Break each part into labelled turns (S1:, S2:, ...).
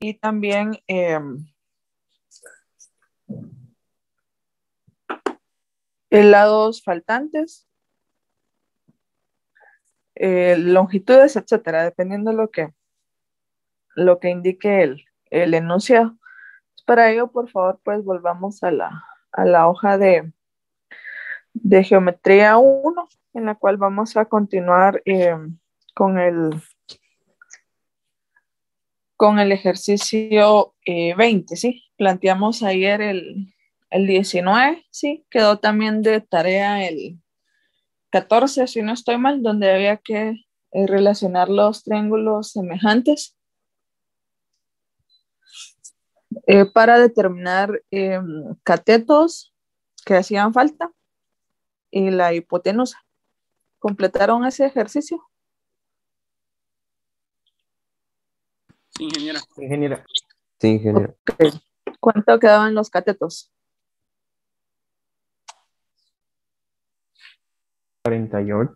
S1: y también lados faltantes, longitudes, etcétera, dependiendo lo que indique el enunciado. Para ello, por favor, pues volvamos a la hoja de geometría 1, en la cual vamos a continuar con el ejercicio 20, ¿sí? Planteamos ayer el 19, ¿sí? Quedó también de tarea el 14, si no estoy mal, donde había que relacionar los triángulos semejantes para determinar catetos que hacían falta y la hipotenusa. ¿Completaron ese ejercicio?
S2: Sí, ingeniera.
S3: Ingeniera. Sí, ingeniera.
S1: Okay. ¿Cuánto quedaban los catetos?
S3: 48,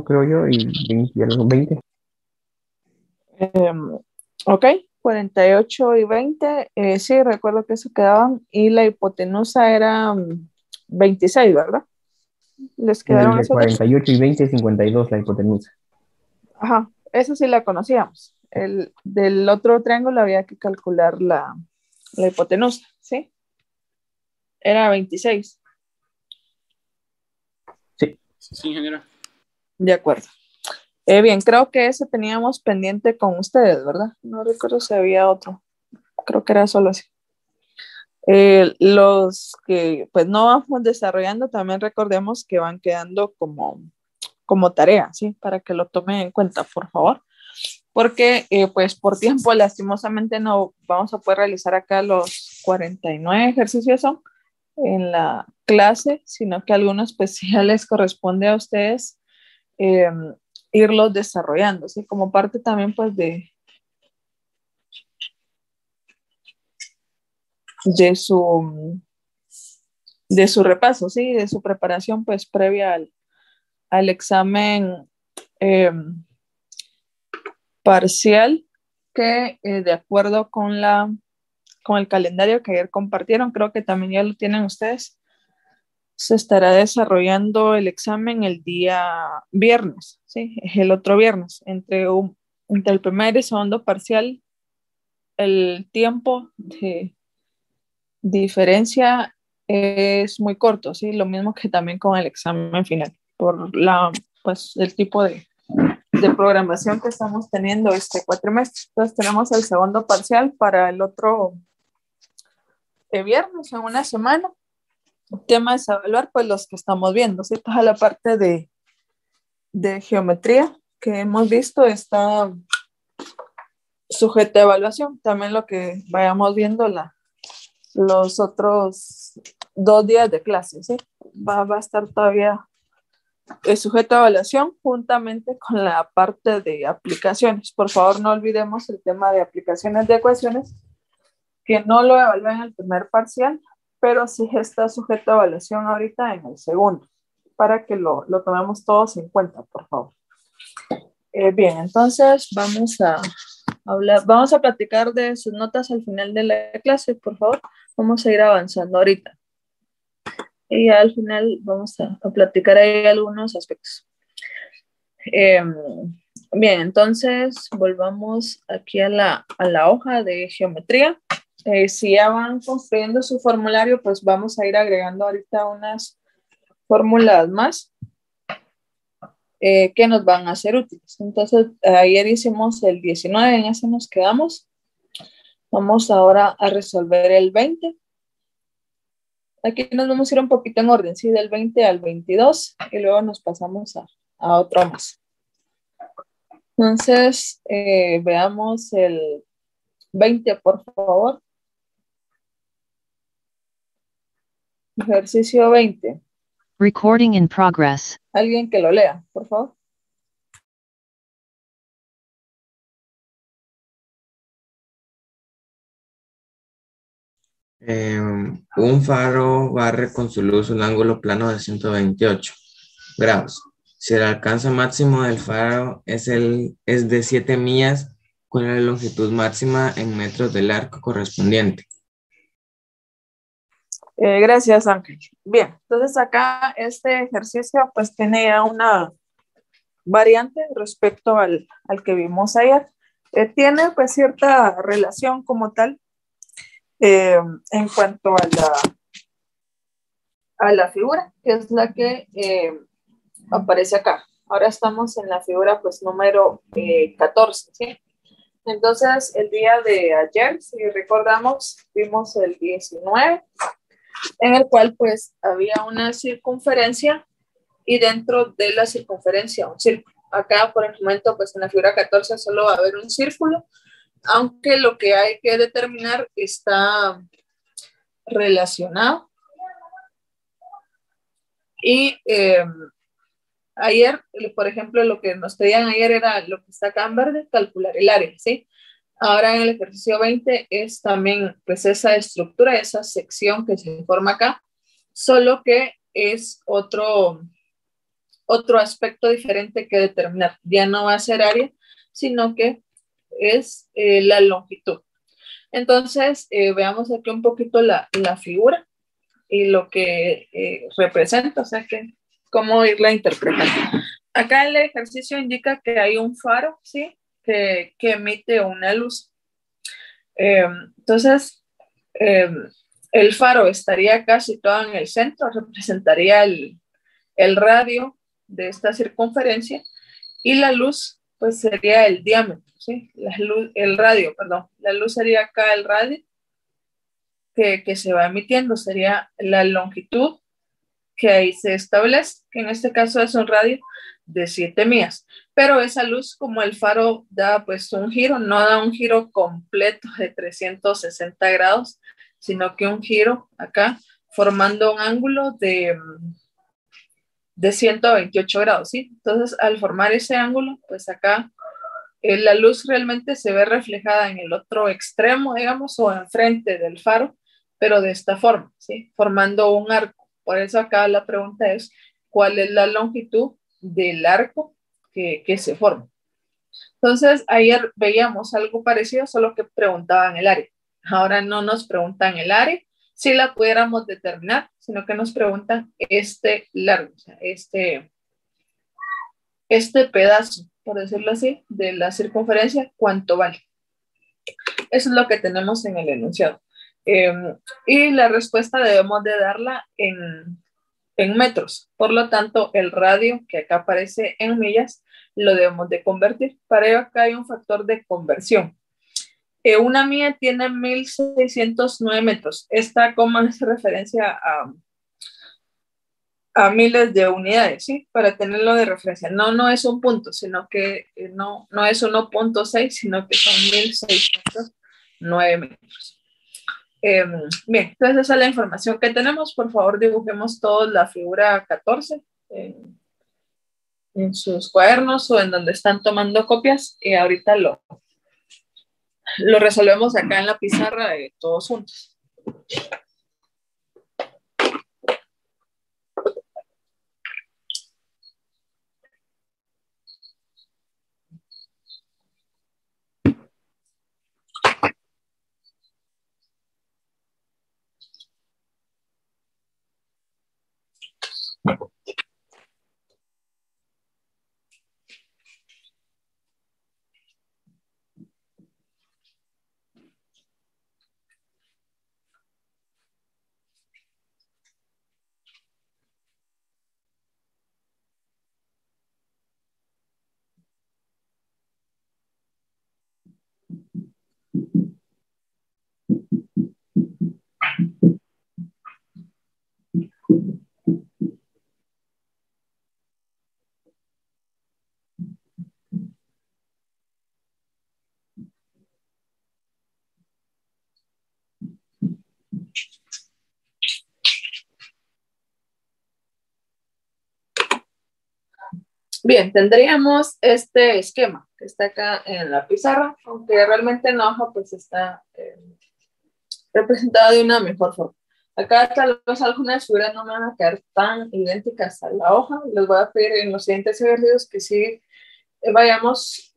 S3: creo yo, y 20, algo, 20.
S1: Ok, 48 y 20. Sí, recuerdo que eso quedaban. Y la hipotenusa era 26, ¿verdad? ¿Les
S3: En el
S1: quedaron
S3: de
S1: esos dos?
S3: 48 y 20, 52, la hipotenusa.
S1: Ajá, eso sí la conocíamos. Del otro triángulo había que calcular la hipotenusa, ¿sí? Era 26.
S3: Sí.
S2: Sí, ingeniera.
S1: De acuerdo. Bien, creo que ese teníamos pendiente con ustedes, ¿verdad? No recuerdo si había otro. Creo que era solo así. Los que pues no vamos desarrollando, también recordemos que van quedando como tarea, ¿sí? Para que lo tomen en cuenta, por favor. Porque pues por tiempo lastimosamente no vamos a poder realizar acá los 49 ejercicios son en la clase, sino que algunos especiales corresponde a ustedes eh, irlos desarrollando, ¿sí? Como parte también pues de su repaso, ¿sí? De su preparación pues previa al examen eh, parcial que de acuerdo con el calendario que ayer compartieron, creo que también ya lo tienen ustedes, se estará desarrollando el examen el día viernes, ¿sí? El otro viernes, entre el primer y segundo parcial, el tiempo de diferencia es muy corto, ¿sí? Lo mismo que también con el examen final, por pues, el tipo de programación que estamos teniendo este cuatrimestre. Entonces tenemos el segundo parcial para el otro viernes, en una semana. El tema es evaluar pues los que estamos viendo, ¿sí? Toda la parte de geometría que hemos visto está sujeta a evaluación. También lo que vayamos viendo los otros 2 días de clase, ¿sí? Va a estar todavía sujeto a evaluación juntamente con la parte de aplicaciones. Por favor, no olvidemos el tema de aplicaciones de ecuaciones, que no lo evalúan en el primer parcial, pero sí está sujeto a evaluación ahorita en el segundo, para que lo tomemos todos en cuenta, por favor. Bien, entonces vamos a platicar de sus notas al final de la clase, por favor. Vamos a ir avanzando ahorita. Y ya al final vamos a platicar ahí algunos aspectos. Bien, entonces volvamos aquí a la hoja de geometría. Si ya van construyendo su formulario, pues vamos a ir agregando ahorita unas fórmulas más que nos van a ser útiles. Entonces, ayer hicimos el 19, en ese nos quedamos. Vamos ahora a resolver el 20. Aquí nos vamos a ir un poquito en orden, ¿sí? Del 20 al 22 y luego nos pasamos a otro más. Entonces, veamos el 20, por favor. Ejercicio 20.
S4: Recording in progress.
S1: Alguien que lo lea, por favor.
S5: Un faro barre con su luz un ángulo plano de 128 grados. Si el alcance máximo del faro es de 7 millas, ¿Cuál es la longitud máxima en metros del arco correspondiente?
S1: Gracias, Ángel. Bien, entonces acá este ejercicio pues tiene ya una variante respecto al que vimos ayer. Tiene pues cierta relación como tal en cuanto a la figura, que es la que aparece acá. Ahora estamos en la figura pues número 14, ¿sí? Entonces el día de ayer, si recordamos, vimos el 19, en el cual pues había una circunferencia y dentro de la circunferencia un círculo. Acá por el momento pues en la figura 14 solo va a haber un círculo, aunque lo que hay que determinar está relacionado. Y ayer, por ejemplo, lo que nos pedían ayer era lo que está acá en verde, calcular el área, ¿sí? Ahora en el ejercicio 20 es también pues esa estructura, esa sección que se forma acá, solo que es otro aspecto diferente que determinar. Ya no va a ser área, sino que es la longitud. Entonces, veamos aquí un poquito la figura y lo que representa, o sea, que cómo irla interpretando. Acá el ejercicio indica que hay un faro, ¿sí? Que emite una luz. Entonces, el faro estaría acá situado en el centro, representaría el radio de esta circunferencia, y la luz pues sería el diámetro, ¿sí? El radio, perdón, la luz sería acá el radio que se va emitiendo, sería la longitud que ahí se establece, que en este caso es un radio de 7 millas, pero esa luz, como el faro da pues un giro, no da un giro completo de 360 grados, sino que un giro acá formando un ángulo de 128 grados, ¿sí? Entonces, al formar ese ángulo, pues acá la luz realmente se ve reflejada en el otro extremo, digamos, o enfrente del faro, pero de esta forma, ¿sí? Formando un arco. Por eso acá la pregunta es, ¿cuál es la longitud del arco que se forma? Entonces, ayer veíamos algo parecido, solo que preguntaban el área. Ahora no nos preguntan el área, si la pudiéramos determinar, sino que nos preguntan este largo, o sea, este pedazo, por decirlo así, de la circunferencia, ¿cuánto vale? Eso es lo que tenemos en el enunciado. Y la respuesta debemos de darla en metros. Por lo tanto, el radio que acá aparece en millas lo debemos de convertir. Para ello acá hay un factor de conversión. Una milla tiene 1609 metros. Esta coma hace referencia a miles de unidades, ¿sí? Para tenerlo de referencia. No es un punto, sino que no es 1.6, sino que son 1609 metros. Bien, entonces esa es la información que tenemos. Por favor, dibujemos todos la figura 14 en sus cuadernos o en donde están tomando copias, y ahorita lo resolvemos acá en la pizarra todos juntos. Bien, tendríamos este esquema que está acá en la pizarra, aunque realmente en la hoja pues está representado de una mejor forma. Acá tal vez algunas figuras no me van a quedar tan idénticas a la hoja. Les voy a pedir en los siguientes ejercicios que sí vayamos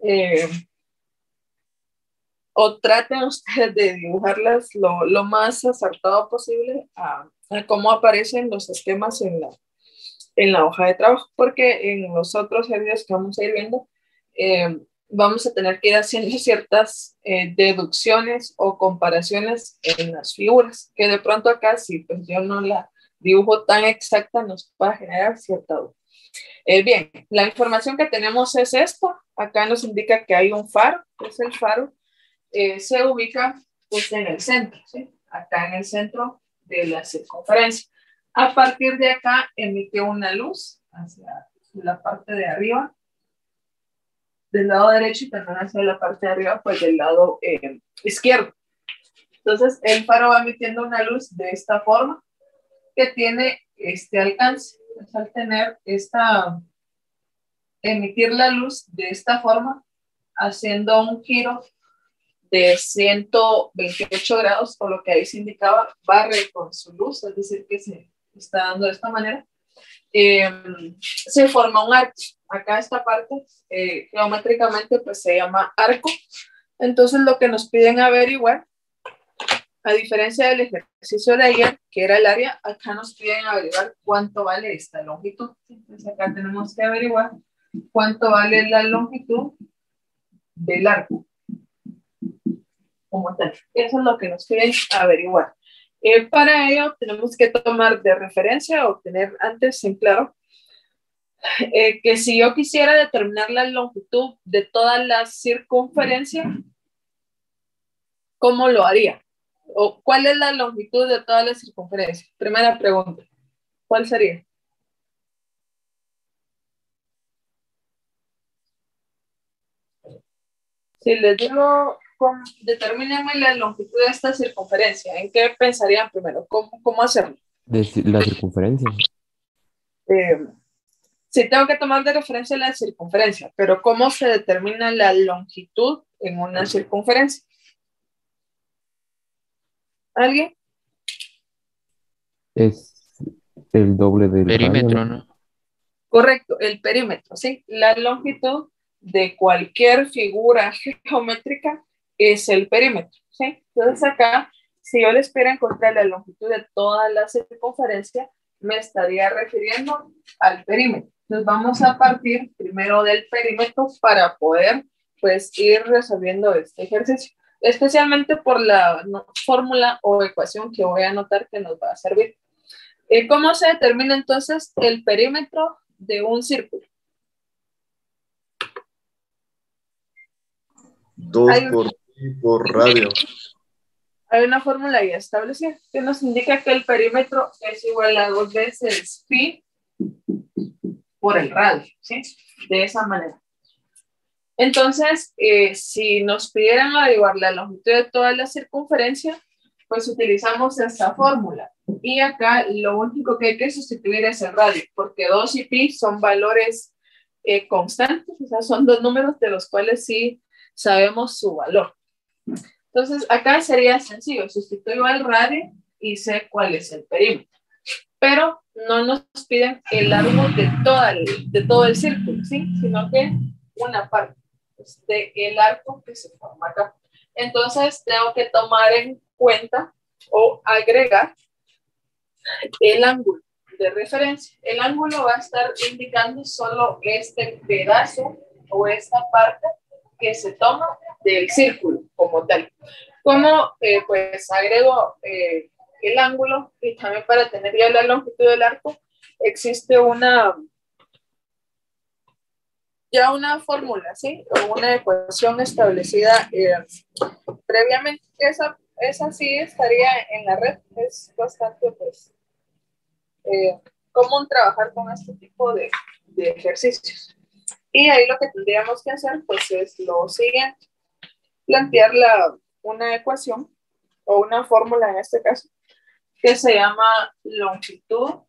S1: o traten ustedes de dibujarlas lo más acertado posible a cómo aparecen los esquemas en la hoja de trabajo, porque en los otros ejercicios que vamos a ir viendo, vamos a tener que ir haciendo ciertas deducciones o comparaciones en las figuras, que de pronto acá, si pues yo no la dibujo tan exacta, nos va a generar cierta duda. Bien, la información que tenemos es esta. Acá nos indica que hay un faro, que es el faro. Se ubica pues en el centro, ¿sí? Acá en el centro de la circunferencia. A partir de acá emite una luz hacia la parte de arriba, del lado derecho, y también hacia la parte de arriba, pues del lado izquierdo. Entonces el faro va emitiendo una luz de esta forma, que tiene este alcance. Entonces, al tener emitir la luz de esta forma, haciendo un giro de 128 grados, por lo que ahí se indicaba, barre con su luz, es decir, que se está dando de esta manera, se forma un arco. Acá esta parte, geométricamente, pues se llama arco. Entonces, lo que nos piden averiguar, a diferencia del ejercicio de ayer, que era el área, acá nos piden averiguar cuánto vale esta longitud. Entonces, acá tenemos que averiguar cuánto vale la longitud del arco como tal. Eso es lo que nos piden averiguar. Para ello tenemos que tomar de referencia o tener antes en claro que si yo quisiera determinar la longitud de toda la circunferencia, ¿cómo lo haría? ¿O cuál es la longitud de toda la circunferencia? Primera pregunta. ¿Cuál sería? Si les digo, determínenme la longitud de esta circunferencia, ¿en qué pensarían primero? ¿Cómo hacerlo?
S3: La circunferencia.
S1: Sí, tengo que tomar de referencia la circunferencia, pero ¿cómo se determina la longitud en una circunferencia? ¿Alguien?
S3: Es el doble del
S2: Perímetro,
S3: radio, ¿no?
S2: ¿no?
S1: Correcto, el perímetro, ¿sí? La longitud de cualquier figura geométrica es el perímetro, ¿sí? Entonces acá, si yo les pidiera encontrar la longitud de toda la circunferencia, me estaría refiriendo al perímetro. Entonces vamos a partir primero del perímetro para poder, pues, ir resolviendo este ejercicio, especialmente por la fórmula o ecuación que voy a anotar que nos va a servir. ¿Cómo se determina entonces el perímetro de un círculo?
S6: 2 por pi por radio.
S1: Hay una fórmula ya establecida que nos indica que el perímetro es igual a 2 veces pi por el radio, ¿sí? De esa manera. Entonces, si nos pidieran averiguar la longitud de toda la circunferencia, pues utilizamos esta fórmula. Y acá lo único que hay que sustituir es el radio, porque 2 y pi son valores constantes, o sea, son dos números de los cuales sí sabemos su valor. Entonces, acá sería sencillo, sustituyo el radio y sé cuál es el perímetro. Pero no nos piden el largo de todo el círculo, ¿sí? Sino que una parte del arco que se forma acá. Entonces, tengo que tomar en cuenta o agregar el ángulo de referencia. El ángulo va a estar indicando solo este pedazo o esta parte que se toma del círculo como tal. Como pues agrego el ángulo y también para tener ya la longitud del arco existe una fórmula, ¿sí? O una ecuación establecida previamente. Esa sí estaría en la red. Es bastante pues común trabajar con este tipo de ejercicios. Y ahí lo que tendríamos que hacer pues es lo siguiente. Plantear una ecuación o una fórmula en este caso que se llama longitud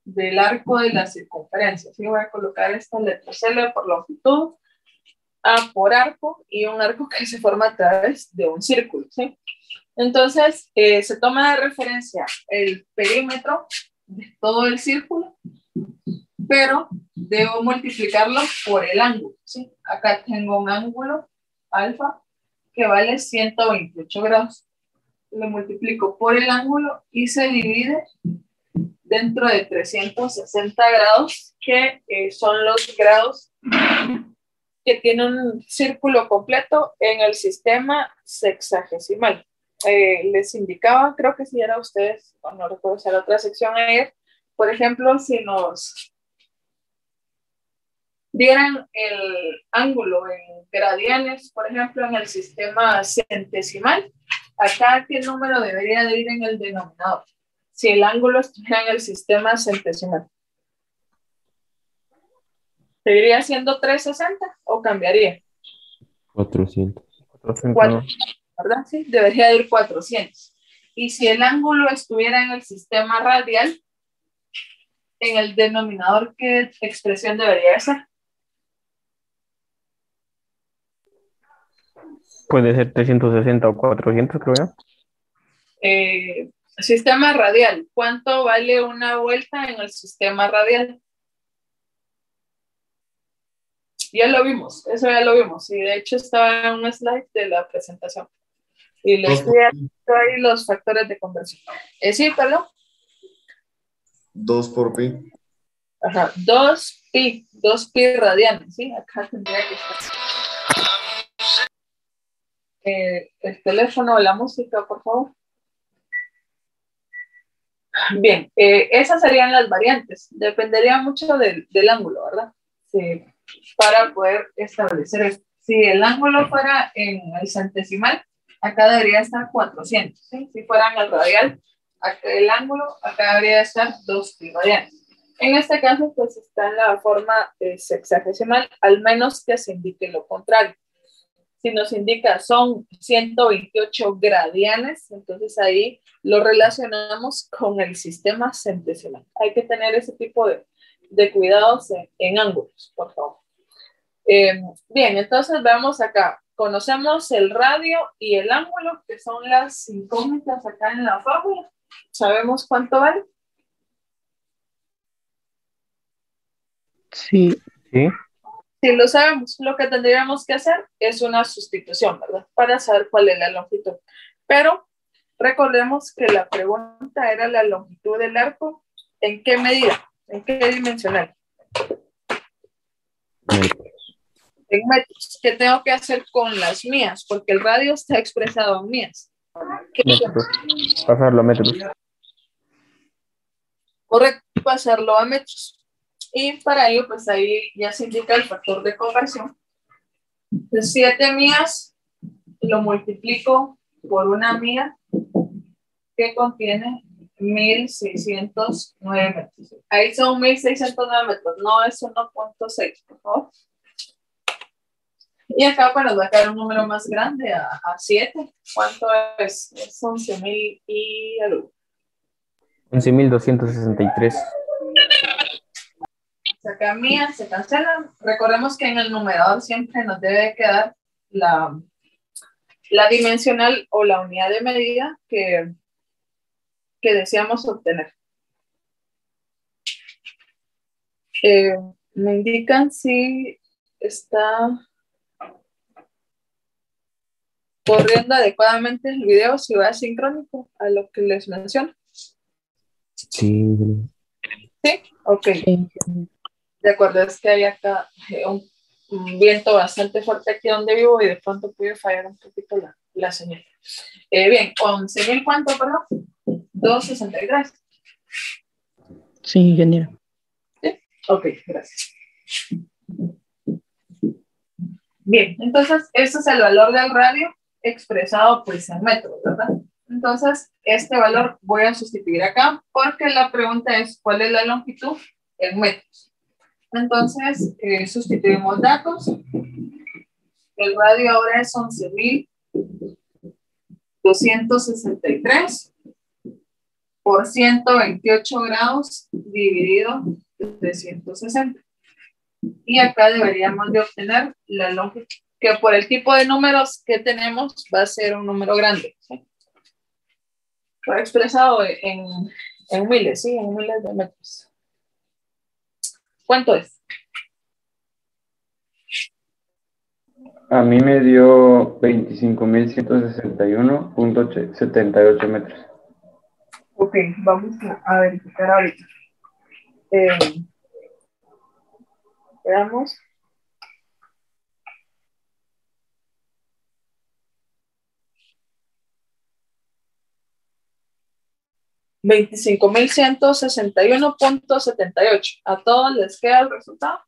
S1: del arco de la circunferencia. ¿Sí? Voy a colocar esta letra L por longitud, A por arco y un arco que se forma a través de un círculo. ¿Sí? Entonces, se toma de referencia el perímetro de todo el círculo, pero debo multiplicarlo por el ángulo. ¿Sí? Acá tengo un ángulo alfa, que vale 128 grados. Lo multiplico por el ángulo y se divide dentro de 360 grados, que son los grados que tiene un círculo completo en el sistema sexagesimal. Les indicaba, creo que si era ustedes, o no recuerdo si era otra sección ayer, por ejemplo, si nos dieran el ángulo en gradianes, por ejemplo, en el sistema centesimal, acá qué número debería de ir en el denominador, si el ángulo estuviera en el sistema centesimal. ¿Seguiría siendo 360 o cambiaría?
S3: 400.
S1: 400, ¿verdad? Sí, debería ir 400. Y si el ángulo estuviera en el sistema radial, en el denominador, ¿qué expresión debería ser?
S3: Puede ser 360 o 400, creo yo.
S1: Sistema radial. ¿Cuánto vale una vuelta en el sistema radial? Ya lo vimos, eso ya lo vimos. Y de hecho estaba en un slide de la presentación. Y les estoy haciendo ahí los factores de conversión. Sí, perdón.
S6: 2 por pi.
S1: Ajá, 2pi radianes, ¿sí? Acá tendría que estar. El teléfono o la música, por favor. Bien, esas serían las variantes. Dependería mucho del ángulo, ¿verdad? Sí, para poder establecer esto. Si el ángulo fuera en el centesimal, acá debería estar 400, ¿sí? Si fuera en el radial, acá el ángulo, acá debería estar 2pi radianes. En este caso, pues está en la forma sexagesimal, al menos que se indique lo contrario. Si nos indica son 128 gradianes, entonces ahí lo relacionamos con el sistema centesimal. Hay que tener ese tipo de cuidados en ángulos, por favor. Bien, entonces veamos acá. Conocemos el radio y el ángulo, que son las incógnitas acá en la fórmula. ¿Sabemos cuánto vale?
S3: Sí. Sí.
S1: Si lo sabemos, lo que tendríamos que hacer es una sustitución, ¿verdad? Para saber cuál es la longitud. Pero recordemos que la pregunta era la longitud del arco. ¿En qué medida? ¿En qué dimensional? En metros. ¿Qué tengo que hacer con las mías? Porque el radio está expresado en mías. ¿Qué
S3: metros. Pasarlo a metros.
S1: Correcto, pasarlo a metros. Y para ello, pues ahí ya se indica el factor de conversión. De 7 mías lo multiplico por una mía que contiene 1609 metros. Ahí son 1609 metros, no es 1.6, por favor. Y acá pues nos va a quedar un número más grande, a 7. ¿Cuánto es? Es 11.000 y algo.
S3: 11.263.
S1: Acá mías se cancelan. Recordemos que en el numerador siempre nos debe quedar la dimensional o la unidad de medida que deseamos obtener. Me indican si está corriendo adecuadamente el video, si va sincrónico a lo que les menciono.
S3: Sí.
S1: ¿Sí? Ok. De acuerdo, es que hay acá un viento bastante fuerte aquí donde vivo y de pronto puede fallar un poquito la señal. Bien, 11.000, ¿cuánto, perdón? 263.
S7: Sí, ingeniero.
S1: ¿Sí? Ok, gracias. Bien, entonces, este es el valor del radio expresado pues en metros, ¿verdad? Entonces, este valor voy a sustituir acá porque la pregunta es ¿cuál es la longitud en metros? Entonces, sustituimos datos. El radio ahora es 11.263 por 128 grados dividido entre 160. Y acá deberíamos de obtener la longitud, que por el tipo de números que tenemos va a ser un número grande, ¿sí? Fue expresado en miles, ¿sí? En miles de metros. ¿Cuánto es?
S8: A mí me dio 25.161.78 metros.
S1: Ok, vamos a verificar ahorita. Veamos. $25,161.78. ¿A todos les queda el resultado?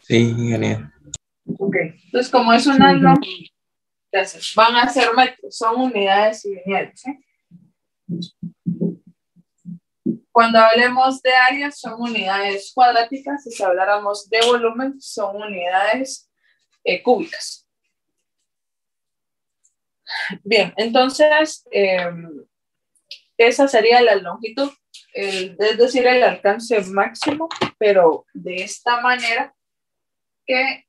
S5: Sí, ingeniero.
S1: Ok, entonces como es un año, entonces van a ser metros, son unidades y lineales, ¿sí? Cuando hablemos de áreas son unidades cuadráticas y si habláramos de volumen son unidades cúbicas. Bien, entonces esa sería la longitud, es decir, el alcance máximo, pero de esta manera que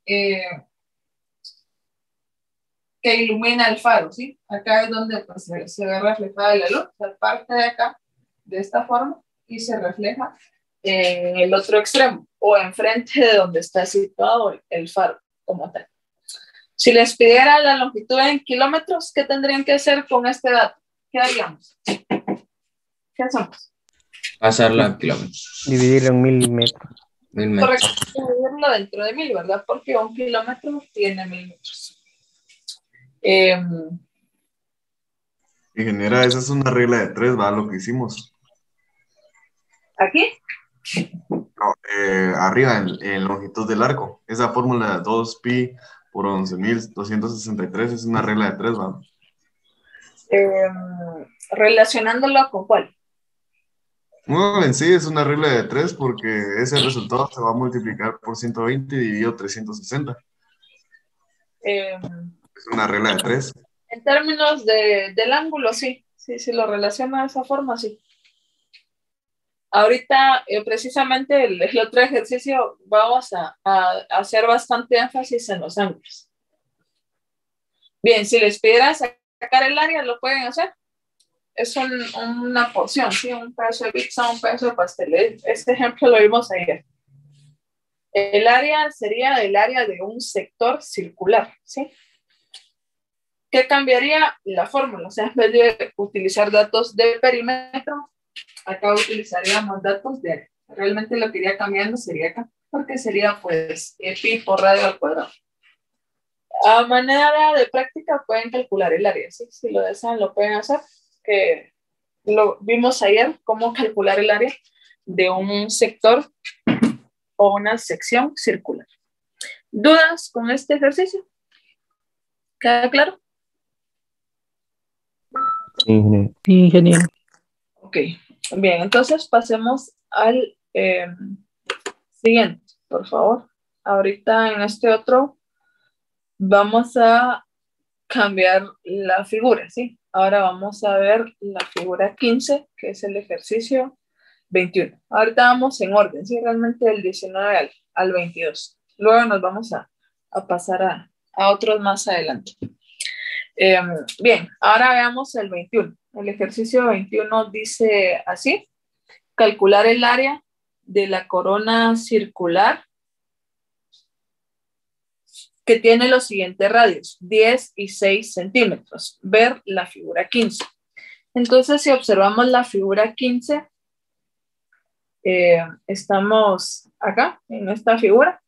S1: ilumina el faro, ¿sí? Acá es donde pues, se ve reflejada la luz, la parte de acá, de esta forma, y se refleja en el otro extremo, o enfrente de donde está situado el faro, como tal. Si les pidiera la longitud en kilómetros, ¿qué tendrían que hacer con este dato? ¿Qué haríamos? ¿Qué hacemos?
S5: Pasarlo a kilómetros.
S3: Dividirlo en 1000 metros.
S5: 1000 metros.
S1: Correcto, dividirlo dentro de 1000, ¿verdad? Porque un kilómetro tiene 1000 metros.
S6: Ingeniera, esa es una regla de 3, ¿va? Lo que hicimos.
S1: ¿Aquí?
S6: No, arriba, en longitud del arco. Esa fórmula de 2pi por 11.263 es una regla de 3, ¿va?
S1: Relacionándolo con ¿cuál?
S6: No, en sí es una regla de 3 porque ese resultado se va a multiplicar por 120 dividido 360. Es una regla de 3.
S1: En términos del ángulo, sí. Sí, lo relaciona de esa forma, sí. Ahorita, precisamente, el otro ejercicio, vamos a hacer bastante énfasis en los ángulos. Bien, si les pidiera sacar el área, lo pueden hacer. Es una porción, ¿sí? Un pedazo de pizza, un pedazo de pastel. Este ejemplo lo vimos ayer. El área sería el área de un sector circular, ¿sí? ¿Qué cambiaría la fórmula? O sea, en vez de utilizar datos de perímetro, acá utilizaríamos datos de área. Realmente lo que iría cambiando sería acá, porque sería pues pi por radio al cuadrado. A manera de práctica pueden calcular el área, ¿sí? Si lo desean lo pueden hacer, que lo vimos ayer, cómo calcular el área de un sector o una sección circular. ¿Dudas con este ejercicio? ¿Queda claro?
S3: Sí, ingeniero.
S7: Sí, ingeniero.
S1: Ok, bien, entonces pasemos al siguiente, por favor. Ahorita en este otro vamos a cambiar la figura, ¿sí? Ahora vamos a ver la figura 15, que es el ejercicio 21. Ahorita vamos en orden, ¿sí? Realmente del 19 al 22. Luego nos vamos a pasar a otros más adelante. Bien, ahora veamos el 21. El ejercicio 21 dice así: calcular el área de la corona circular que tiene los siguientes radios, 10 y 6 centímetros. Ver la figura 15. Entonces, si observamos la figura 15, estamos acá, en esta figura.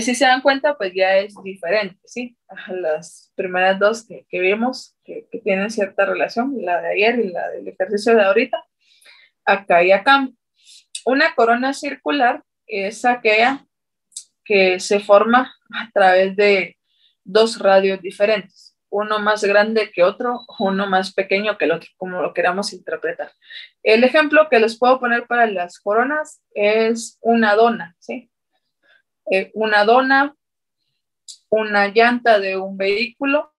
S1: Si se dan cuenta, pues ya es diferente, ¿sí? Las primeras dos que vimos, que tienen cierta relación, la de ayer y la del ejercicio de ahorita, acá y acá. Una corona circular es aquella que se forma a través de dos radios diferentes, uno más grande que otro, uno más pequeño que el otro, como lo queramos interpretar. El ejemplo que les puedo poner para las coronas es una dona, ¿sí? Una dona, una llanta de un vehículo,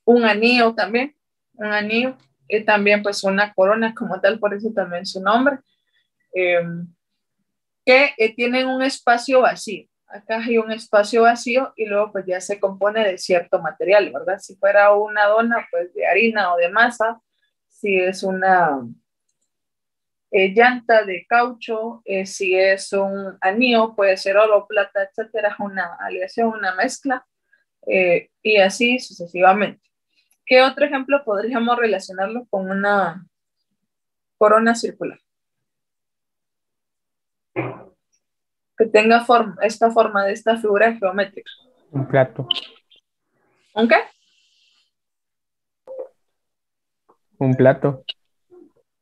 S1: un anillo también, un anillo, y también pues una corona como tal, por eso también su nombre, que tienen un espacio vacío. Acá hay un espacio vacío y luego pues ya se compone de cierto material, ¿verdad? Si fuera una dona, pues de harina o de masa. Si es una llanta de caucho, si es un anillo, puede ser oro, plata, etcétera, una aleación, una mezcla, y así sucesivamente. ¿Qué otro ejemplo podríamos relacionarlo con una corona circular? Que tenga esta forma de esta figura geométrica.
S3: Un plato.
S1: ¿Un qué?
S3: Un plato.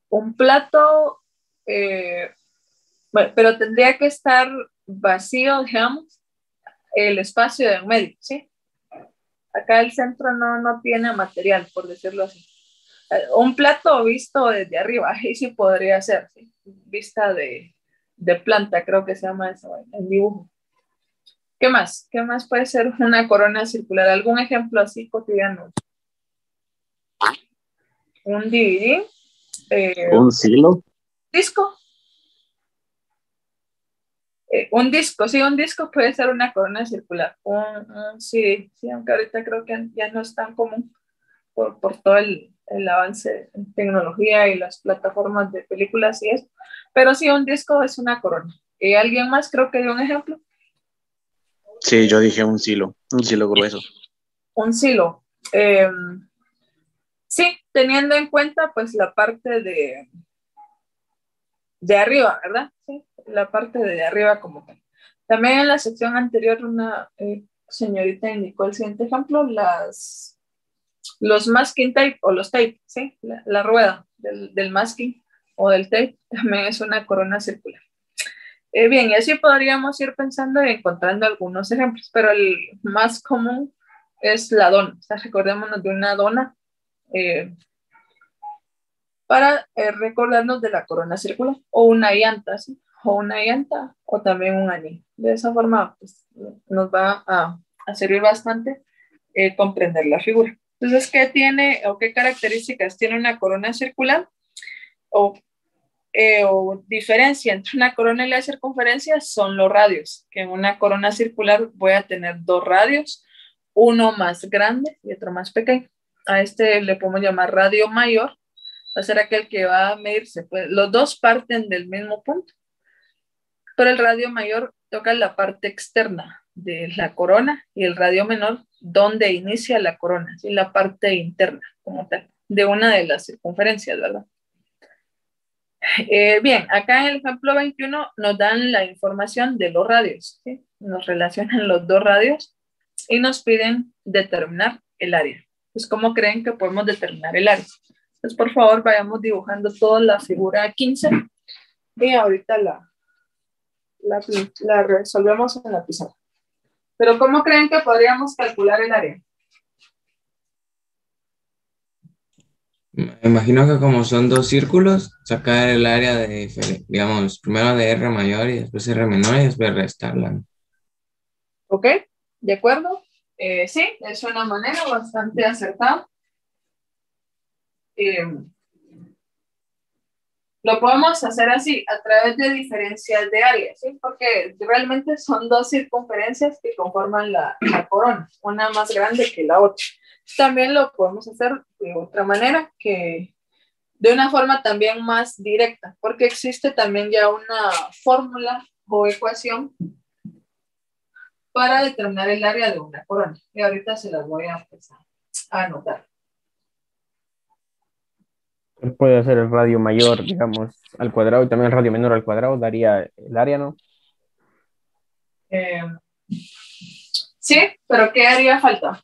S1: Un plato, bueno, pero tendría que estar vacío, digamos, el espacio de en medio, ¿sí? Acá el centro no tiene material, por decirlo así. Un plato visto desde arriba, ahí sí podría ser, ¿sí? Vista de planta, creo que se llama eso en dibujo. ¿Qué más? ¿Qué más puede ser una corona circular? ¿Algún ejemplo así cotidiano? Un DVD,
S9: Un silo.
S1: disco. Un disco, sí, un disco puede ser una corona circular. Sí, aunque ahorita creo que ya no es tan común por todo el avance en tecnología y las plataformas de películas y eso. Pero sí, un disco es una corona. ¿Y alguien más creo que dio un ejemplo?
S9: Sí, yo dije un silo grueso.
S1: Un silo. Sí, teniendo en cuenta pues la parte de arriba, ¿verdad? Sí, la parte de arriba como tal. También en la sección anterior una señorita indicó el siguiente ejemplo, los masking tape o los tape, ¿sí? La rueda del masking o del tape también es una corona circular. Bien, y así podríamos ir pensando y encontrando algunos ejemplos, pero el más común es la dona. O sea, recordémonos de una dona para recordarnos de la corona circular, o una llanta, ¿sí? O una llanta, o también un anillo. De esa forma, pues, nos va a servir bastante comprender la figura. Entonces, ¿qué tiene o qué características tiene una corona circular? O diferencia entre una corona y la circunferencia son los radios, que en una corona circular voy a tener dos radios, uno más grande y otro más pequeño. A este le podemos llamar radio mayor, va a ser aquel que va a medirse, pues los dos parten del mismo punto, pero el radio mayor toca la parte externa de la corona y el radio menor donde inicia la corona, ¿sí? La parte interna como tal, de una de las circunferencias, ¿verdad? Bien, acá en el ejemplo 21 nos dan la información de los radios, ¿sí? Nos relacionan los dos radios y nos piden determinar el área. Pues, ¿cómo creen que podemos determinar el área? Entonces, por favor, vayamos dibujando toda la figura 15 y ahorita la resolvemos en la pizarra. Pero, ¿cómo creen que podríamos calcular el área?
S5: Me imagino que como son dos círculos, sacar el área de, digamos, primero de R mayor y después R menor y después restarla.
S1: ¿Ok? ¿De acuerdo? Sí, es una manera bastante acertada. Lo podemos hacer así, a través de diferencias de área, ¿sí? Porque realmente son dos circunferencias que conforman la corona, una más grande que la otra. También lo podemos hacer de otra manera, que de una forma también más directa, porque existe también ya una fórmula o ecuación para determinar el área de una corona. Y ahorita se las voy a empezar a anotar.
S3: Puede hacer el radio mayor, digamos, al cuadrado y también el radio menor al cuadrado, daría el área, ¿no?
S1: Sí, pero ¿qué haría falta?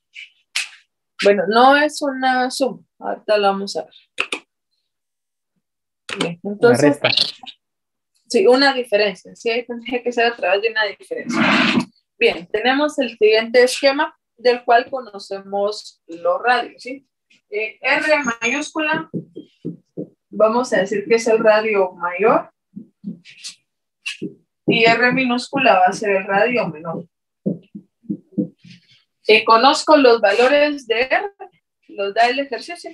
S1: Bueno, no es una suma. Ahorita lo vamos a ver. Bien, entonces,
S3: Una resta.
S1: sí, una diferencia. Sí, ahí tendría que ser a través de una diferencia. Bien, tenemos el siguiente esquema del cual conocemos los radios, ¿sí? R mayúscula, vamos a decir que es el radio mayor y R minúscula va a ser el radio menor. Conozco los valores de R, los da el ejercicio.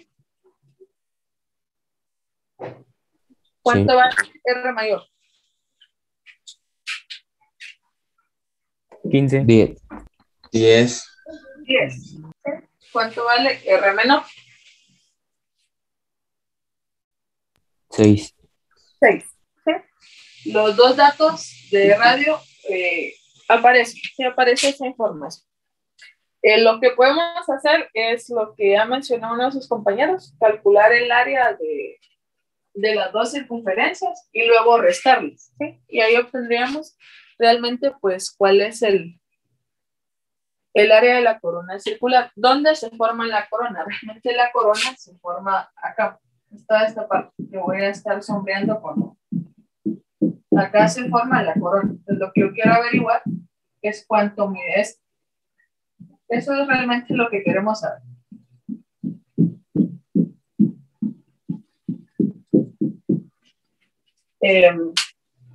S1: ¿Cuánto
S3: Sí.
S1: vale R mayor?
S3: 15.
S5: 10. 10.
S1: 10. ¿Cuánto vale R menor?
S3: 6.
S1: 6. ¿Sí? Los dos datos de radio aparecen, sí aparece esa información. Lo que podemos hacer es lo que ha mencionado uno de sus compañeros, calcular el área de las dos circunferencias y luego restarlas, ¿sí? Y ahí obtendríamos realmente pues cuál es el área de la corona circular. ¿Dónde se forma la corona? Realmente la corona se forma acá, toda esta parte que voy a estar sombreando con. Acá se forma la corona. Entonces, lo que yo quiero averiguar es cuánto mide esto. Eso es realmente lo que queremos saber.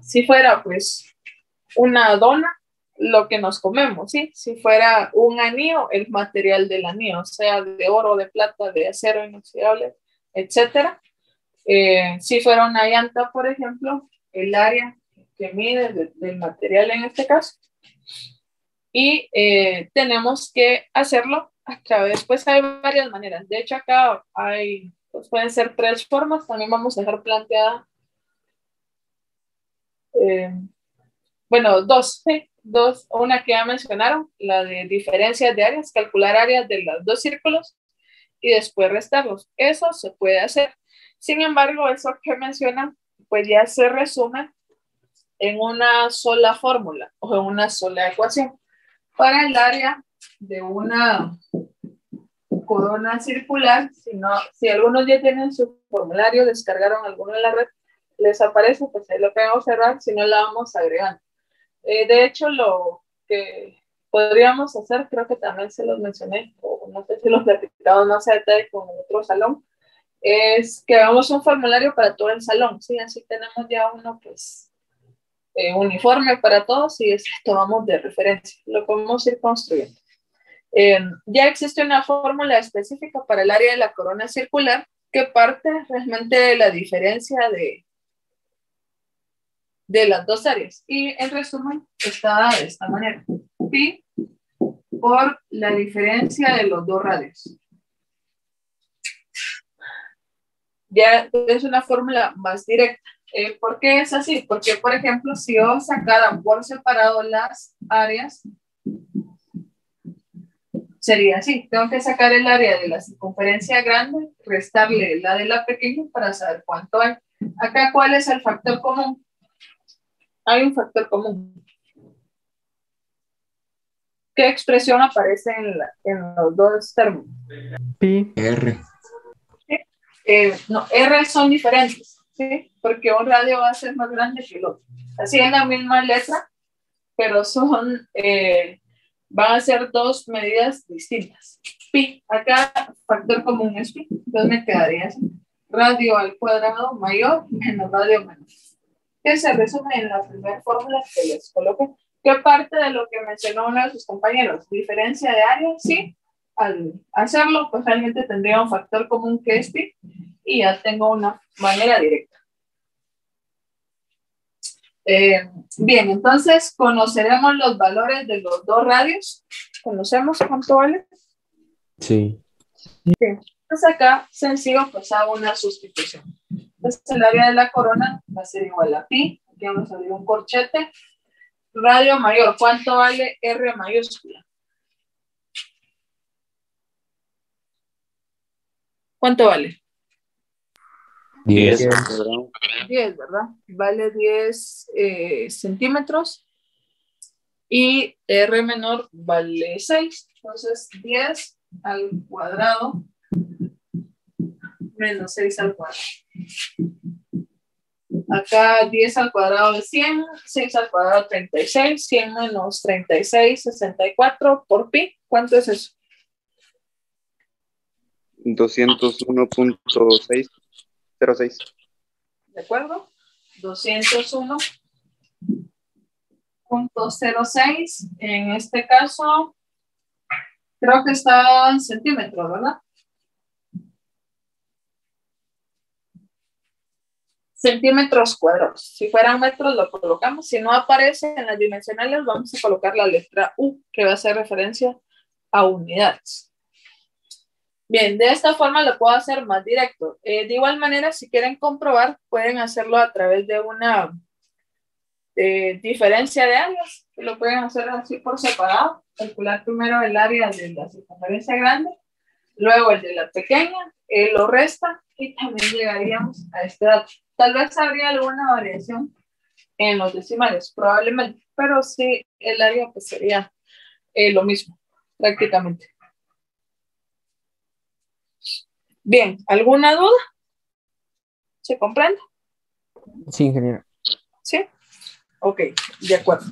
S1: Si fuera pues una dona, lo que nos comemos, ¿sí? Si fuera un anillo, el material del anillo, sea de oro, de plata, de acero inoxidable, etcétera. Si fuera una llanta, por ejemplo, el área que mide del material en este caso. Y tenemos que hacerlo a través, pues hay varias maneras. De hecho, acá hay, pues pueden ser 3 formas. También vamos a dejar planteada, bueno, 2, ¿sí? 2, una que ya mencionaron, la de diferencias de áreas, calcular áreas de los 2 círculos y después restarlos. Eso se puede hacer. Sin embargo, eso que mencionan, pues ya se resume en una sola fórmula o en una sola ecuación. Para el área de una corona circular, si algunos ya tienen su formulario, descargaron alguno de la red, les aparece, pues ahí lo podemos observar, si no la vamos agregando. De hecho, lo que podríamos hacer, creo que también se los mencioné, o no sé si los platicamos más a detalle con otro salón, es que hagamos un formulario para todo el salón, ¿sí? Así tenemos ya uno pues uniforme para todos y tomamos de referencia, lo podemos ir construyendo. Ya existe una fórmula específica para el área de la corona circular que parte realmente de la diferencia de las dos áreas. Y en resumen, está de esta manera. Pi por la diferencia de los dos radios. Ya es una fórmula más directa. ¿Por qué es así? Porque, por ejemplo, si yo sacara por separado las áreas, sería así. Tengo que sacar el área de la circunferencia grande, restarle la de la pequeña para saber cuánto hay. Acá, ¿cuál es el factor común? Hay un factor común. ¿Qué expresión aparece en los dos términos?
S3: Pi.
S5: R.
S1: No, R son diferentes, ¿sí? Porque un radio va a ser más grande que el otro. Así es la misma letra, pero van a ser dos medidas distintas. Pi, acá factor común es pi, entonces me quedaría así. Radio al cuadrado mayor menos radio menor. Que se resume en la primera fórmula que les coloqué. ¿Qué parte de lo que mencionó uno de sus compañeros? Diferencia de área, sí. Al hacerlo, pues realmente tendría un factor común que es pi y ya tengo una manera directa. Bien, entonces conoceremos los valores de los dos radios. ¿Conocemos cuánto vale?
S3: Sí.
S1: Sí. Entonces acá, sencillo, pues hago una sustitución. Entonces el área de la corona va a ser igual a pi. Aquí vamos a abrir un corchete. Radio mayor, ¿cuánto vale R mayúscula? ¿Cuánto vale?
S9: 10.
S1: 10, ¿verdad? Vale 10 centímetros. Y R menor vale 6. Entonces 10 al cuadrado menos 6 al cuadrado. Acá 10 al cuadrado es 100, 6 al cuadrado 36, 100 menos 36, 64 por pi. ¿Cuánto es eso?
S9: 201.606.
S1: ¿De acuerdo? 201.06. En este caso, creo que está en centímetros, ¿verdad? Centímetros cuadrados. Si fueran metros lo colocamos. Si no aparece en las dimensionales, vamos a colocar la letra U, que va a hacer referencia a unidades. Bien, de esta forma lo puedo hacer más directo. De igual manera, si quieren comprobar, pueden hacerlo a través de una diferencia de áreas. Lo pueden hacer así por separado. Calcular primero el área de la circunferencia grande, luego el de la pequeña, lo resta y también llegaríamos a este dato. Tal vez habría alguna variación en los decimales, probablemente, pero sí el área pues sería lo mismo, prácticamente. Bien, ¿alguna duda? ¿Se comprende?
S3: Sí, ingeniero.
S1: ¿Sí? Ok, de acuerdo.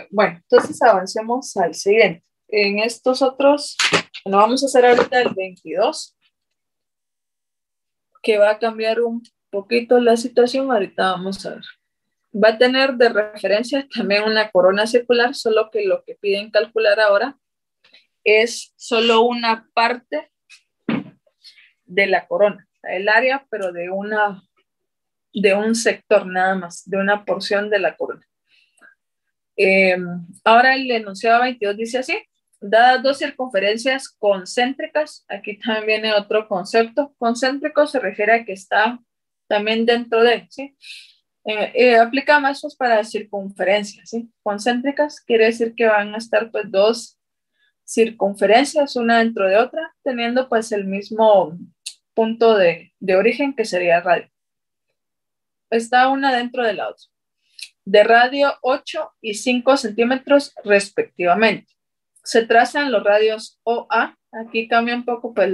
S1: Bueno, entonces avancemos al siguiente. En estos otros, bueno, vamos a hacer ahorita el 22, que va a cambiar un poquito la situación. Ahorita vamos a ver. Va a tener de referencia también una corona circular, solo que lo que piden calcular ahora es solo una parte de la corona, el área, pero de un sector nada más, de una porción de la corona. Ahora el enunciado 22 dice así: dadas dos circunferencias concéntricas, aquí también viene otro concepto. Concéntrico se refiere a que está también dentro de, ¿sí? Aplicamos eso para circunferencias, ¿sí? Concéntricas quiere decir que van a estar pues dos circunferencias, una dentro de otra, teniendo pues el mismo punto de origen, que sería el radio. Está una dentro de la otra, de radio 8 y 5 centímetros respectivamente. Se trazan los radios OA, aquí cambia un poco pues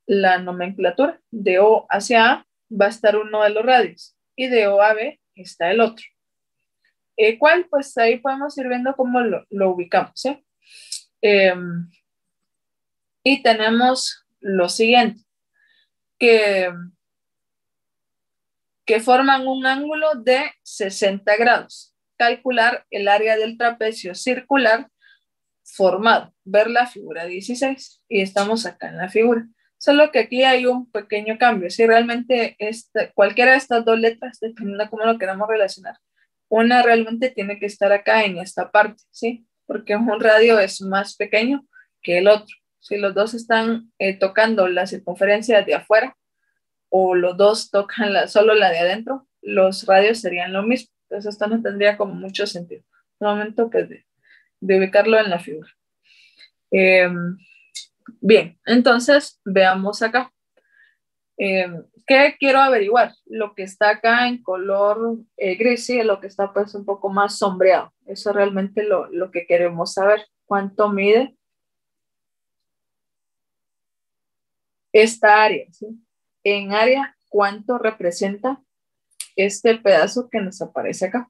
S1: la nomenclatura. De O hacia A va a estar uno de los radios y de O a B está el otro. ¿Cuál? Pues ahí podemos ir viendo cómo lo ubicamos, ¿sí? Y tenemos lo siguiente, que forman un ángulo de 60 grados. Calcular el área del trapecio circular formado. Ver la figura 16 y estamos acá en la figura. Solo que aquí hay un pequeño cambio. Si realmente cualquiera de estas dos letras, dependiendo de cómo lo queramos relacionar, una realmente tiene que estar acá en esta parte, ¿sí? Porque un radio es más pequeño que el otro. Si los dos están tocando la circunferencia de afuera o los dos tocan solo la de adentro, los radios serían lo mismo. Entonces esto no tendría como mucho sentido. En el momento pues, de ubicarlo en la figura. Bien, entonces veamos acá. ¿Qué quiero averiguar? Lo que está acá en color gris, y lo que está pues un poco más sombreado. Eso es realmente lo que queremos saber. ¿Cuánto mide esta área? ¿Sí? En área, ¿cuánto representa este pedazo que nos aparece acá?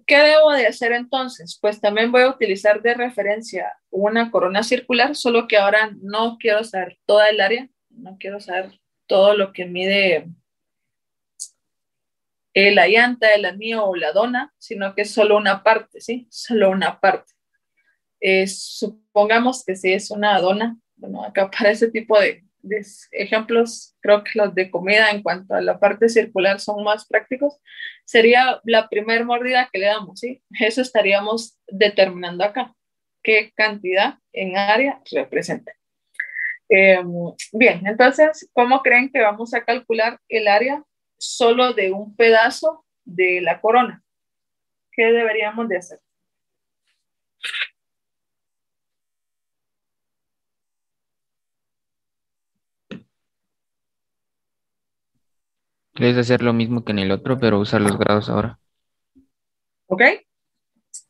S1: ¿Qué debo de hacer entonces? Pues también voy a utilizar de referencia una corona circular, solo que ahora no quiero saber toda el área, no quiero saber todo lo que mide la llanta, el anillo o la dona, sino que es solo una parte, ¿sí? Solo una parte. Supongamos que si es una dona, bueno, acá para ese tipo de ejemplos, creo que los de comida en cuanto a la parte circular son más prácticos, sería la primera mordida que le damos, ¿sí? Eso estaríamos determinando acá, qué cantidad en área representa. Bien, entonces, ¿cómo creen que vamos a calcular el área solo de un pedazo de la corona? ¿Qué deberíamos de hacer?
S10: Es hacer lo mismo que en el otro, pero usar los grados ahora.
S1: ¿Ok?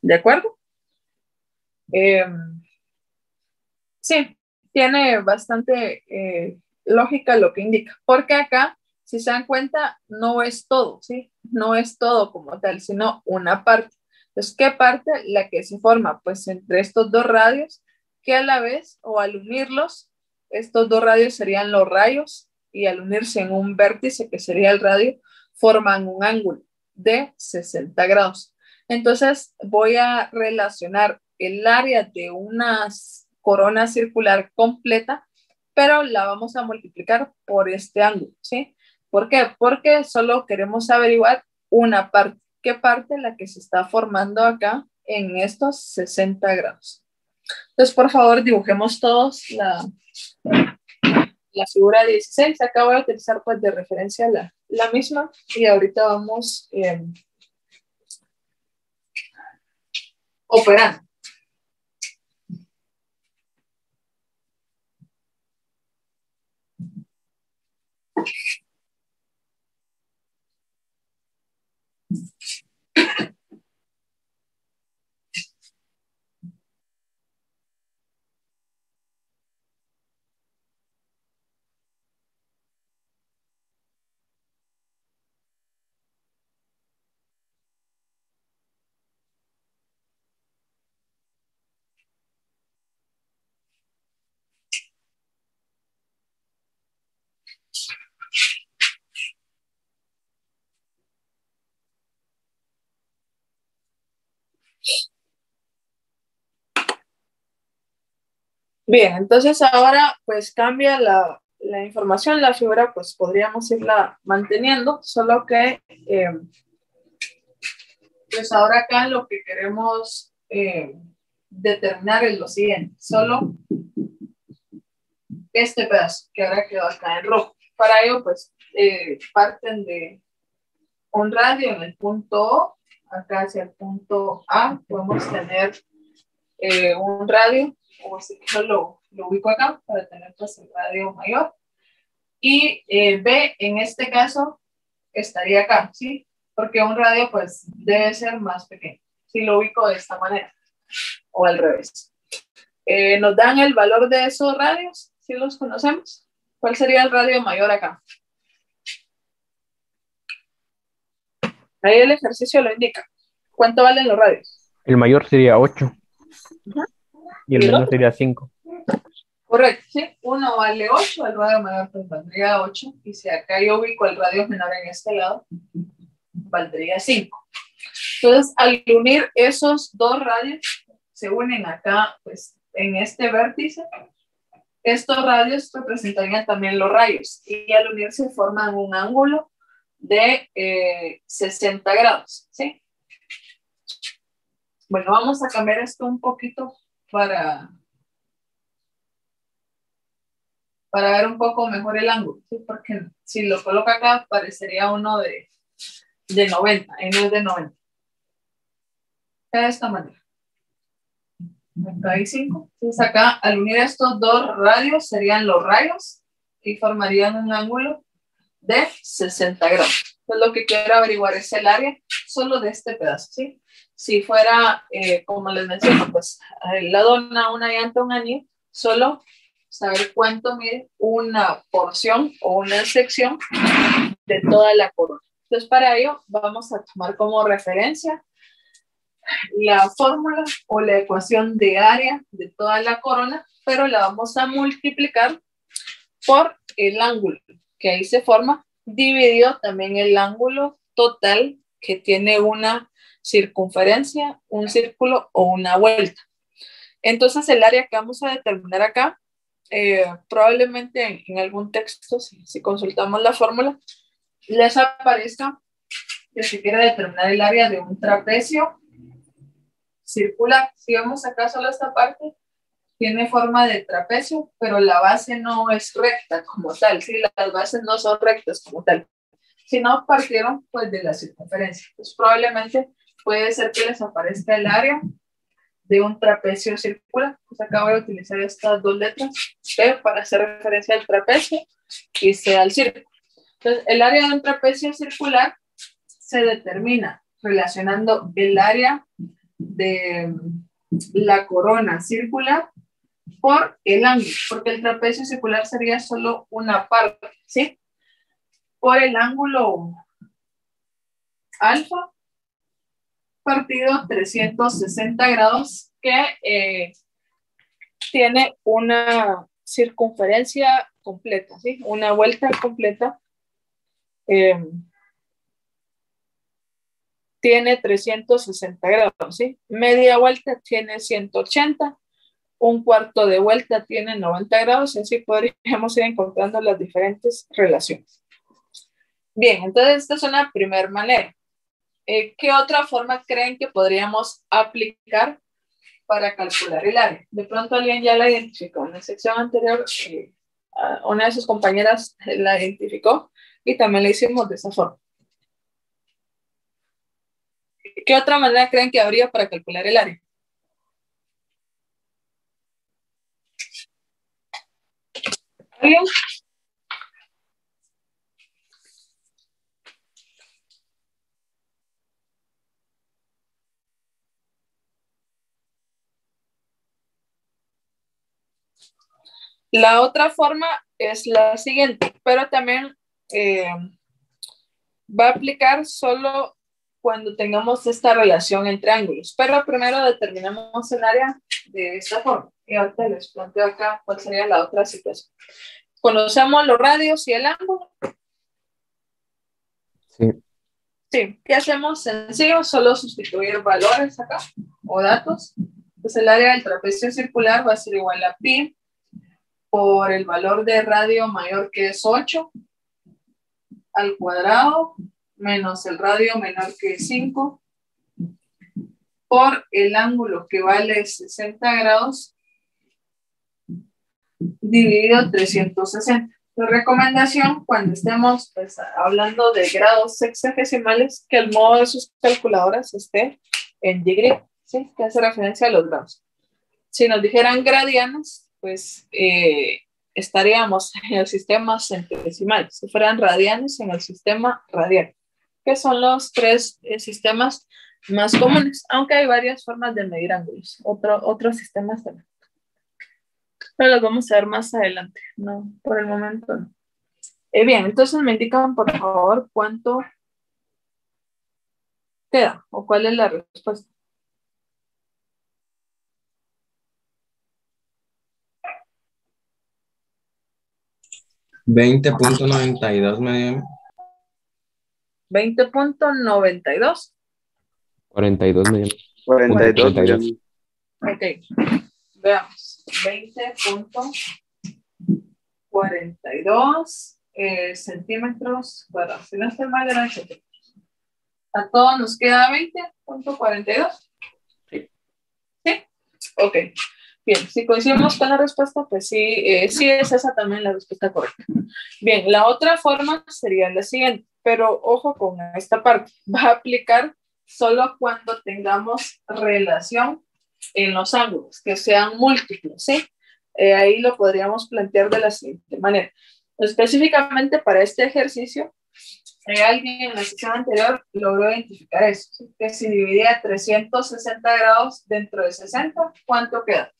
S1: ¿De acuerdo? Sí, tiene bastante lógica lo que indica, porque acá, si se dan cuenta, no es todo, ¿sí? No es todo como tal, sino una parte. Entonces, ¿qué parte? La que se forma, pues, entre estos dos radios, que a la vez, o al unirlos, estos dos radios serían los rayos, y al unirse en un vértice, que sería el radio, forman un ángulo de 60 grados. Entonces, voy a relacionar el área de unas corona circular completa, pero la vamos a multiplicar por este ángulo, ¿sí? ¿Por qué? Porque solo queremos averiguar una parte. ¿Qué parte? La que se está formando acá en estos 60 grados. Entonces, por favor, dibujemos todos la figura 16. Acá voy a utilizar pues de referencia la misma y ahorita vamos operando. Bien, entonces ahora pues cambia la información, la figura pues podríamos irla manteniendo, solo que pues ahora acá lo que queremos determinar es lo siguiente, solo este pedazo que ahora quedó acá en rojo. Para ello pues parten de un radio en el punto O, acá hacia el punto A podemos tener un radio, o así que lo ubico acá para tener pues el radio mayor, y B en este caso estaría acá, ¿sí? Porque un radio pues debe ser más pequeño, si lo ubico de esta manera, o al revés. Nos dan el valor de esos radios, si los conocemos. ¿Cuál sería el radio mayor acá? Ahí el ejercicio lo indica. ¿Cuánto valen los radios?
S3: El mayor sería 8
S1: Ajá.
S3: y el menor sería 5.
S1: Correcto, sí. Uno vale 8, el radio mayor pues valdría 8. Y si acá yo ubico el radio menor en este lado, valdría 5. Entonces, al unir esos dos radios, se unen acá, pues, en este vértice. Estos radios representarían también los rayos. Y al unirse forman un ángulo de 60 grados, ¿sí? Bueno, vamos a cambiar esto un poquito para ver un poco mejor el ángulo, ¿sí? Porque si lo coloco acá parecería uno de 90, y no es de 90. De esta manera. Acá hay 5. Entonces acá al unir estos dos radios serían los rayos y formarían un ángulo de 60 grados. Entonces lo que quiero averiguar es el área solo de este pedazo, ¿sí? Si fuera, como les menciono, pues la dona, una llanta, un anillo, solo saber cuánto mide una porción o una sección de toda la corona. Entonces para ello vamos a tomar como referencia la fórmula o la ecuación de área de toda la corona, pero la vamos a multiplicar por el ángulo que ahí se forma, dividido también el ángulo total que tiene una circunferencia, un círculo o una vuelta. Entonces el área que vamos a determinar acá, probablemente en algún texto, si consultamos la fórmula, les aparezca que se quiere determinar el área de un trapecio circular. Si vemos acá solo esta parte, tiene forma de trapecio, pero la base no es recta como tal, ¿sí? Las bases no son rectas como tal, sino partieron pues de la circunferencia. Pues probablemente puede ser que les aparezca el área de un trapecio circular. Pues acá voy a utilizar estas dos letras P para hacer referencia al trapecio y C al círculo. Entonces, el área de un trapecio circular se determina relacionando el área de la corona circular por el ángulo, porque el trapecio circular sería solo una parte, ¿sí? Por el ángulo alfa partido 360 grados que tiene una circunferencia completa, ¿sí? Una vuelta completa tiene 360 grados, ¿sí? Media vuelta tiene 180, un cuarto de vuelta tiene 90 grados, y así podríamos ir encontrando las diferentes relaciones. Bien, entonces esta es una primera manera. ¿Qué otra forma creen que podríamos aplicar para calcular el área. De pronto alguien ya la identificó. En la sección anterior, una de sus compañeras la identificó y también la hicimos de esa forma. ¿Qué otra manera creen que habría para calcular el área? ¿Alguien? La otra forma es la siguiente, pero también va a aplicar solo cuando tengamos esta relación entre ángulos. Pero primero determinamos el área de esta forma. Y ahorita les planteo acá cuál sería la otra situación. ¿Conocemos los radios y el ángulo?
S3: Sí.
S1: Sí. ¿Qué hacemos? Sencillo, solo sustituir valores acá o datos. Pues el área del trapecio circular va a ser igual a pi por el valor de radio mayor que es 8 al cuadrado menos el radio menor que es 5 por el ángulo que vale 60 grados dividido 360. La recomendación cuando estemos pues, hablando de grados sexagesimales que el modo de sus calculadoras esté en degree, ¿sí? Que hace referencia a los grados. Si nos dijeran gradianos, pues estaríamos en el sistema centesimal. Si fueran radianes, en el sistema radial, que son los tres sistemas más comunes, aunque hay varias formas de medir ángulos, otros sistemas también. Pero los vamos a ver más adelante, no, por el momento no. Bien, entonces me indican por favor cuánto queda o cuál es la respuesta.
S5: 20.92 me dio.
S1: 20.92.
S3: 42 me dio.
S9: 42 me dio.
S1: Ok, veamos. 20.42 centímetros cuadrados. Si no estoy mal, eran centímetros. A todos nos queda 20.42.
S2: Sí.
S1: ¿Sí? Ok. Bien, si coincidimos con la respuesta, pues sí, sí es esa también la respuesta correcta. Bien, la otra forma sería la siguiente, pero ojo con esta parte. Va a aplicar solo cuando tengamos relación en los ángulos, que sean múltiplos, ¿sí? Ahí lo podríamos plantear de la siguiente manera. Específicamente para este ejercicio, alguien en la sesión anterior logró identificar eso, ¿sí? Que si dividía 360 grados dentro de 60, ¿cuánto queda?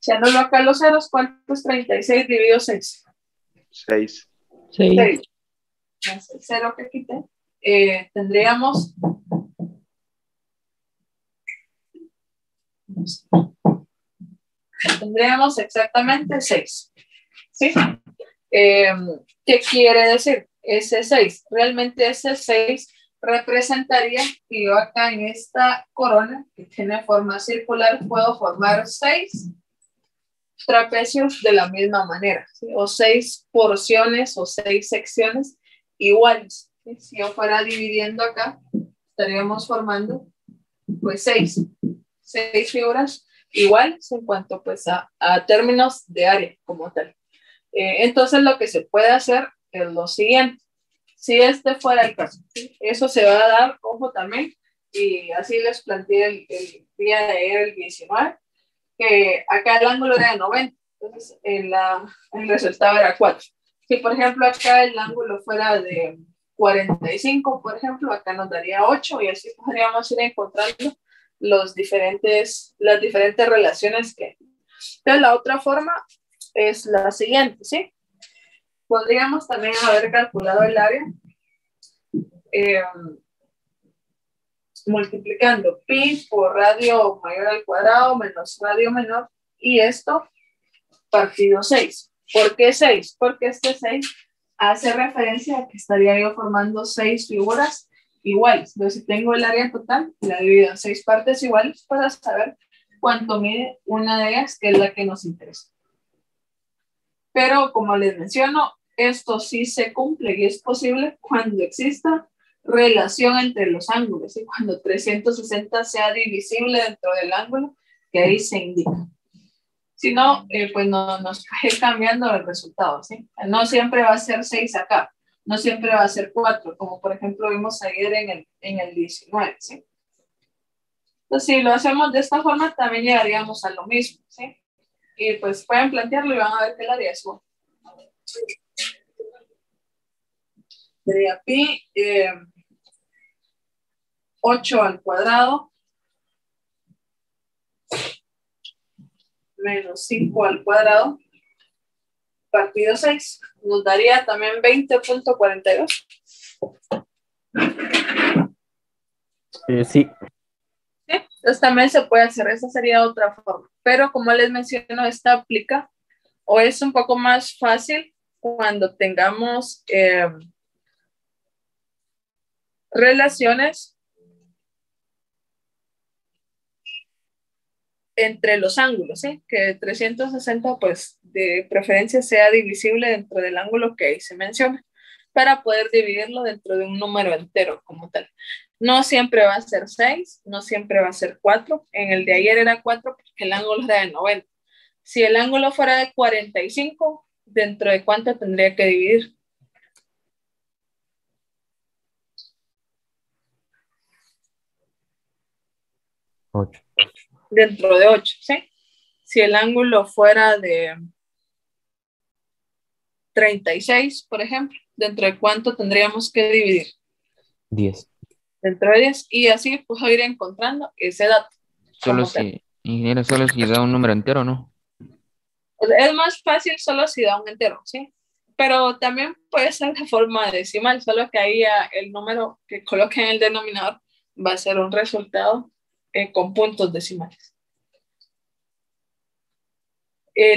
S1: Si anulo acá los ceros, ¿cuánto es 36 dividido 6?
S9: 6.
S1: 6. Más el 0 que quité. Tendríamos exactamente 6. ¿Sí? ¿Qué quiere decir? Ese 6. Realmente ese 6 representaría que yo acá en esta corona, que tiene forma circular, puedo formar 6 trapecios de la misma manera, ¿sí? O 6 porciones o 6 secciones iguales, ¿sí? Si yo fuera dividiendo acá, estaríamos formando pues 6 figuras iguales en cuanto pues a términos de área como tal. Entonces lo que se puede hacer es lo siguiente. Si este fuera el caso, ¿sí? Eso se va a dar, ojo también, y así les planteé el día de ayer, el 19, que acá el ángulo era de 90, entonces el resultado era 4. Si por ejemplo acá el ángulo fuera de 45, por ejemplo, acá nos daría 8 y así podríamos ir encontrando las diferentes relaciones que hay. Entonces la otra forma es la siguiente, ¿sí? Podríamos también haber calculado el área multiplicando pi por radio mayor al cuadrado menos radio menor y esto partido 6. ¿Por qué 6? Porque este 6 hace referencia a que estaría yo formando 6 figuras iguales. Entonces si tengo el área total, la divido en 6 partes iguales para saber cuánto mide una de ellas, que es la que nos interesa. Pero como les menciono, esto sí se cumple y es posible cuando exista relación entre los ángulos, ¿sí? Cuando 360 sea divisible dentro del ángulo, que ahí se indica. Si no, pues no, nos va a ir cambiando el resultado, ¿sí? No siempre va a ser 6 acá, no siempre va a ser 4, como por ejemplo vimos ayer en el 19, ¿sí? Entonces, si lo hacemos de esta forma, también llegaríamos a lo mismo, ¿sí? Y pues pueden plantearlo y van a ver que el área es 1. Sería pi 8 al cuadrado menos 5 al cuadrado partido 6. Nos daría también 20.42.
S3: Sí.
S1: ¿Sí? Entonces también se puede hacer, esa sería otra forma. Pero como les menciono, esta aplica o es un poco más fácil cuando tengamos relaciones entre los ángulos, ¿sí? Que 360 pues de preferencia sea divisible dentro del ángulo que ahí se menciona, para poder dividirlo dentro de un número entero como tal. No siempre va a ser 6, no siempre va a ser 4. En el de ayer era 4 porque el ángulo era de 90. Si el ángulo fuera de 45, ¿dentro de cuánto tendría que dividir?
S3: Ocho.
S1: Dentro de 8, ¿sí? Si el ángulo fuera de 36, por ejemplo, ¿dentro de cuánto tendríamos que dividir?
S3: 10.
S1: Dentro de 10, y así puedo ir encontrando ese dato.
S10: Solo si, ingeniero, solo si da un número entero, ¿no?
S1: Es más fácil solo si da un entero, ¿sí? Pero también puede ser de forma decimal, solo que ahí ya el número que coloque en el denominador va a ser un resultado con puntos decimales.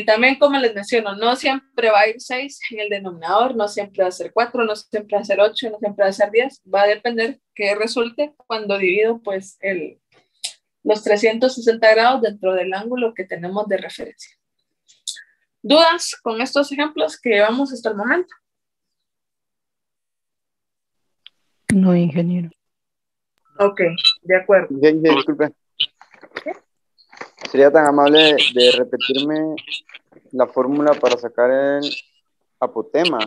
S1: También, como les menciono, no siempre va a ir 6 en el denominador, no siempre va a ser 4, no siempre va a ser 8, no siempre va a ser 10. Va a depender que resulte cuando divido pues los 360 grados dentro del ángulo que tenemos de referencia. ¿Dudas con estos ejemplos que llevamos hasta el momento?
S7: No, ingeniero.
S1: Ok, de acuerdo.
S11: Disculpe. ¿Sería tan amable de repetirme la fórmula para sacar el apotema?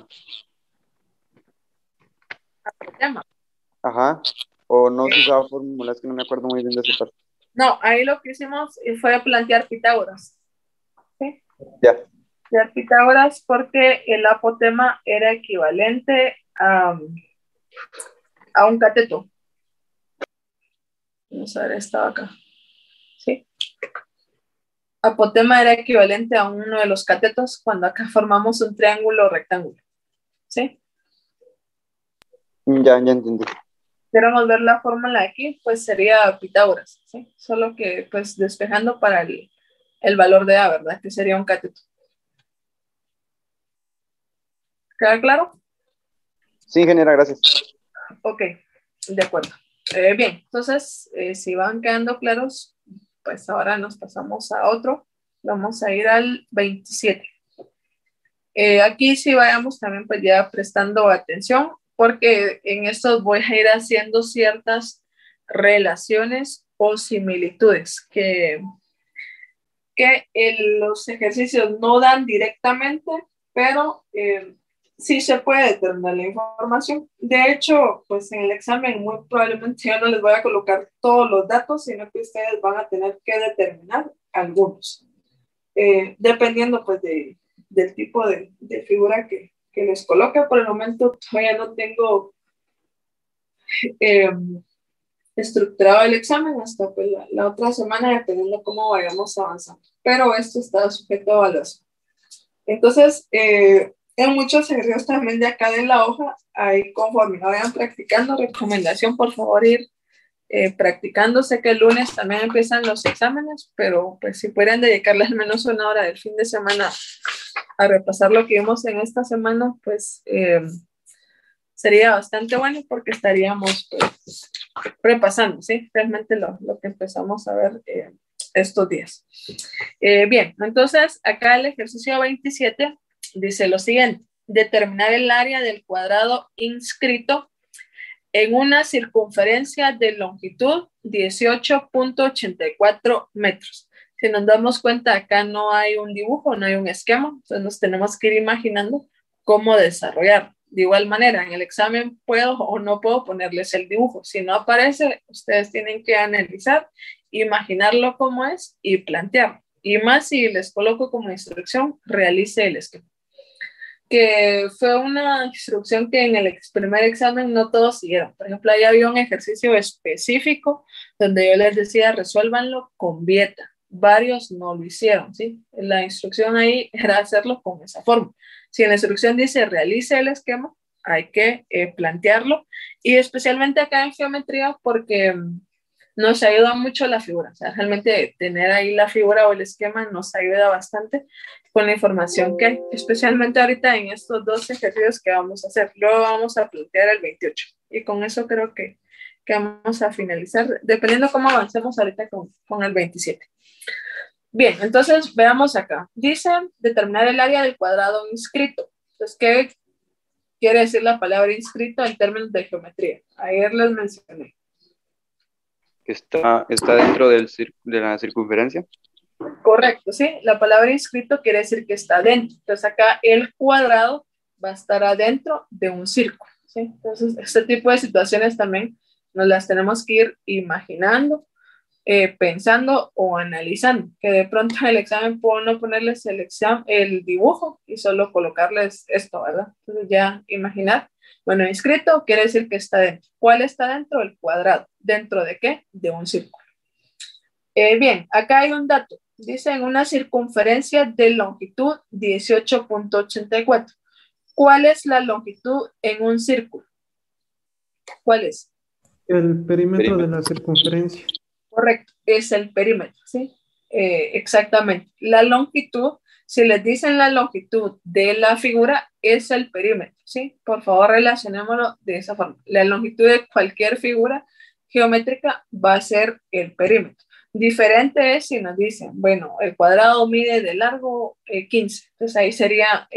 S1: ¿Apotema?
S11: Ajá. O no se usaba fórmula, es que no me acuerdo muy bien de esa parte.
S1: No, ahí lo que hicimos fue plantear Pitágoras. ¿Sí?
S11: Ya.
S1: Plantear Pitágoras porque el apotema era equivalente a un cateto. Vamos a ver, estaba acá. ¿Sí? Apotema era equivalente a uno de los catetos cuando acá formamos un triángulo rectángulo. ¿Sí?
S11: Ya entendí.
S1: Queremos ver la fórmula aquí, pues sería Pitágoras, ¿sí? Solo que pues despejando para el valor de A, ¿verdad? Que sería un cateto. ¿Queda claro?
S11: Sí, ingeniera, gracias.
S1: Ok, de acuerdo. Bien, entonces, si van quedando claros, pues ahora nos pasamos a otro. Vamos a ir al 27. Aquí sí vayamos también pues ya prestando atención, porque en estos voy a ir haciendo ciertas relaciones o similitudes que los ejercicios no dan directamente, pero sí se puede determinar la información. De hecho, pues en el examen muy probablemente yo no les voy a colocar todos los datos, sino que ustedes van a tener que determinar algunos, dependiendo pues del tipo de figura que les coloque. Por el momento todavía no tengo estructurado el examen hasta pues, la otra semana, dependiendo cómo vayamos avanzando. Pero esto está sujeto a evaluación. Entonces, en muchos ejercicios también de acá de la hoja, ahí conforme vayan practicando, recomendación por favor ir practicando. Sé que el lunes también empiezan los exámenes, pero pues si pueden dedicarle al menos una hora del fin de semana a repasar lo que vimos en esta semana, pues sería bastante bueno porque estaríamos pues, repasando, ¿sí? Realmente lo que empezamos a ver estos días. Bien, entonces acá el ejercicio 27 dice lo siguiente: determinar el área del cuadrado inscrito en una circunferencia de longitud 18.84 metros. Si nos damos cuenta, acá no hay un dibujo, no hay un esquema, entonces nos tenemos que ir imaginando cómo desarrollar. De igual manera, en el examen puedo o no puedo ponerles el dibujo. Si no aparece, ustedes tienen que analizar, imaginarlo como es y plantearlo. Y más si les coloco como instrucción, realice el esquema. Que fue una instrucción que en el primer examen no todos siguieron. Por ejemplo, ahí había un ejercicio específico donde yo les decía, resuélvanlo con Vieta. Varios no lo hicieron, ¿sí? La instrucción ahí era hacerlo con esa forma. Si en la instrucción dice realice el esquema, hay que plantearlo, y especialmente acá en geometría porque nos ayuda mucho la figura. O sea, realmente tener ahí la figura o el esquema nos ayuda bastante con la información que hay, especialmente ahorita en estos dos ejercicios que vamos a hacer. Luego vamos a plantear el 28 y con eso creo que vamos a finalizar, dependiendo cómo avancemos ahorita con el 27. Bien, entonces veamos acá. Dice determinar el área del cuadrado inscrito. Entonces, ¿qué quiere decir la palabra inscrito en términos de geometría? Ayer les mencioné.
S11: Que está dentro de la circunferencia.
S1: Correcto, sí. La palabra inscrito quiere decir que está dentro. Entonces acá el cuadrado va a estar adentro de un círculo, ¿sí? Entonces este tipo de situaciones también nos las tenemos que ir imaginando, pensando o analizando. Que de pronto en el examen puedo no ponerles el dibujo y solo colocarles esto, ¿verdad? Entonces ya imaginar. Bueno, inscrito quiere decir que está dentro. ¿Cuál está dentro? El cuadrado. ¿Dentro de qué? De un círculo. Bien, acá hay un dato. Dice en una circunferencia de longitud 18.84. ¿Cuál es la longitud en un círculo? ¿Cuál es?
S12: El perímetro de la circunferencia.
S1: Correcto, es el perímetro, ¿sí? Exactamente. La longitud, si les dicen la longitud de la figura, es el perímetro, ¿sí? Por favor, relacionémoslo de esa forma. La longitud de cualquier figura geométrica va a ser el perímetro. Diferente es si nos dicen, bueno, el cuadrado mide de largo 15, entonces ahí sería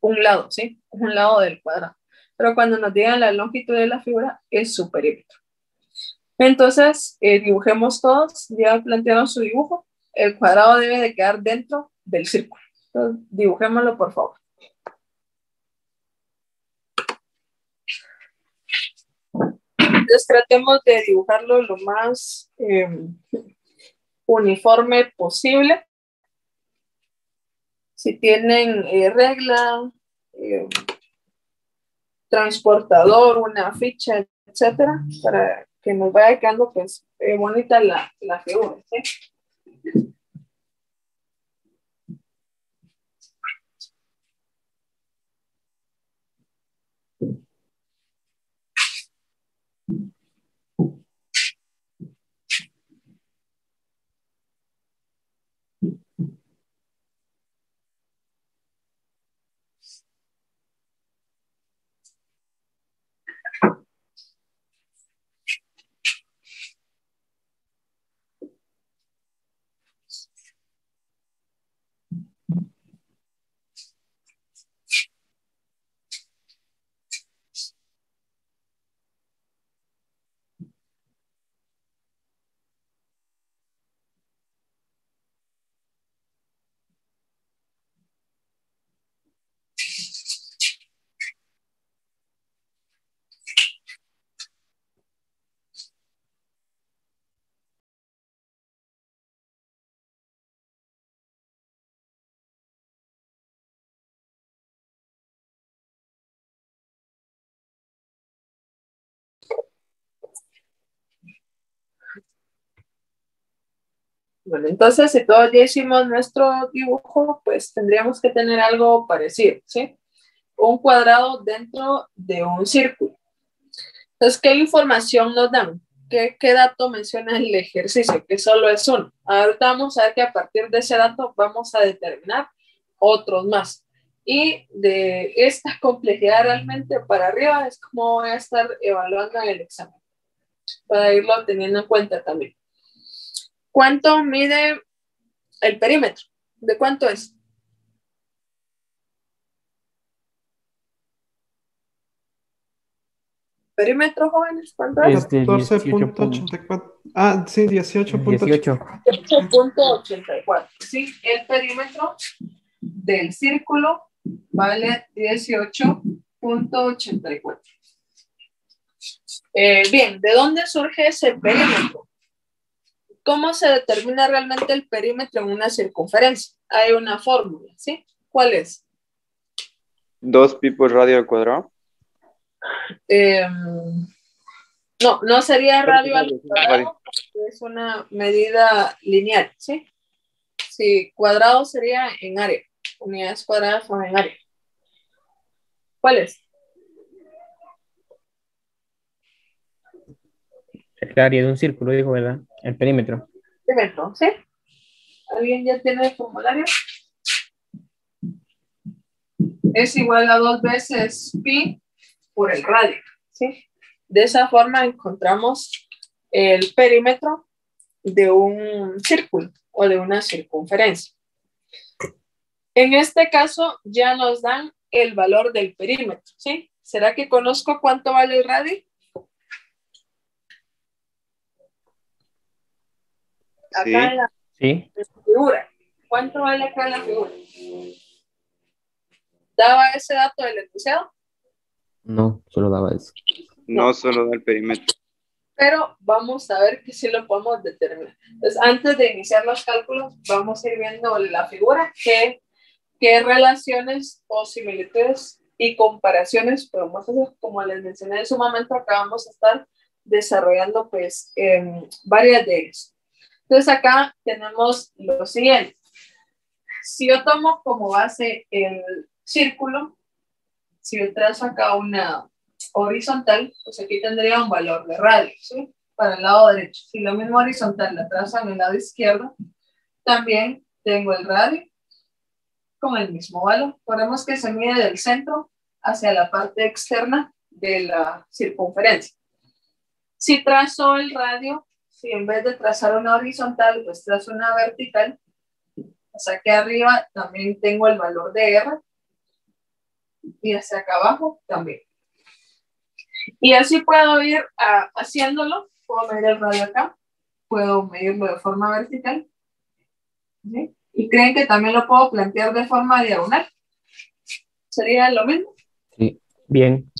S1: un lado, ¿sí? Un lado del cuadrado. Pero cuando nos digan la longitud de la figura, es su perímetro. Entonces, dibujemos todos, ya plantearon su dibujo. El cuadrado debe de quedar dentro del círculo. Entonces, dibujémoslo, por favor. Entonces, tratemos de dibujarlo lo más uniforme posible. Si tienen regla, transportador, una ficha, etcétera, para que nos vaya quedando pues bonita la figura, ¿sí? Bueno, entonces, si todos ya hicimos nuestro dibujo, pues tendríamos que tener algo parecido, ¿sí? Un cuadrado dentro de un círculo. Entonces, ¿qué información nos dan? ¿Qué dato menciona el ejercicio? Que solo es uno. Ahorita vamos a ver que a partir de ese dato vamos a determinar otros más. Y de esta complejidad realmente para arriba es como voy a estar evaluando en el examen, para irlo teniendo en cuenta también. ¿Cuánto mide el perímetro? ¿De cuánto es? Perímetro, jóvenes, ¿cuánto es?
S3: Es de
S12: 14.84. Ah, sí, 18.84.
S1: 18.84. Sí, el perímetro del círculo vale 18.84. Bien, ¿de dónde surge ese perímetro? ¿Cómo se determina realmente el perímetro en una circunferencia? Hay una fórmula, ¿sí? ¿Cuál es?
S11: 2pi por radio al cuadrado.
S1: No sería radio al cuadrado, porque es una medida lineal, ¿sí? Sí, cuadrado sería en área. Unidades cuadradas son en área. ¿Cuál es?
S3: El área de un círculo, dijo, ¿verdad? El perímetro.
S1: Perímetro, ¿sí? ¿Alguien ya tiene el formulario? Es igual a 2 veces pi por el radio, ¿sí? De esa forma encontramos el perímetro de un círculo o de una circunferencia. En este caso ya nos dan el valor del perímetro, ¿sí? ¿Será que conozco cuánto vale el radio? Acá en la figura. ¿Cuánto vale acá en la figura? ¿Daba ese dato del enunciado?
S10: No, solo daba eso.
S11: No, solo da el perímetro.
S1: Pero vamos a ver que sí lo podemos determinar. Entonces, antes de iniciar los cálculos, vamos a ir viendo la figura, qué relaciones o similitudes y comparaciones podemos hacer. Como les mencioné en su momento, acá vamos a estar desarrollando pues varias de ellas. Entonces acá tenemos lo siguiente. Si yo tomo como base el círculo, si yo trazo acá una horizontal, pues aquí tendría un valor de radio, ¿sí? Para el lado derecho. Si lo mismo horizontal la trazo en el lado izquierdo, también tengo el radio con el mismo valor. Ponemos que se mide del centro hacia la parte externa de la circunferencia. Si trazo el radio, si en vez de trazar una horizontal, pues trazo una vertical, hacia aquí arriba también tengo el valor de R y hacia acá abajo también. Y así puedo ir haciéndolo. Puedo medir el radio acá, puedo medirlo de forma vertical, ¿sí? Y creen que también lo puedo plantear de forma diagonal. ¿Sería lo mismo?
S3: Sí, bien.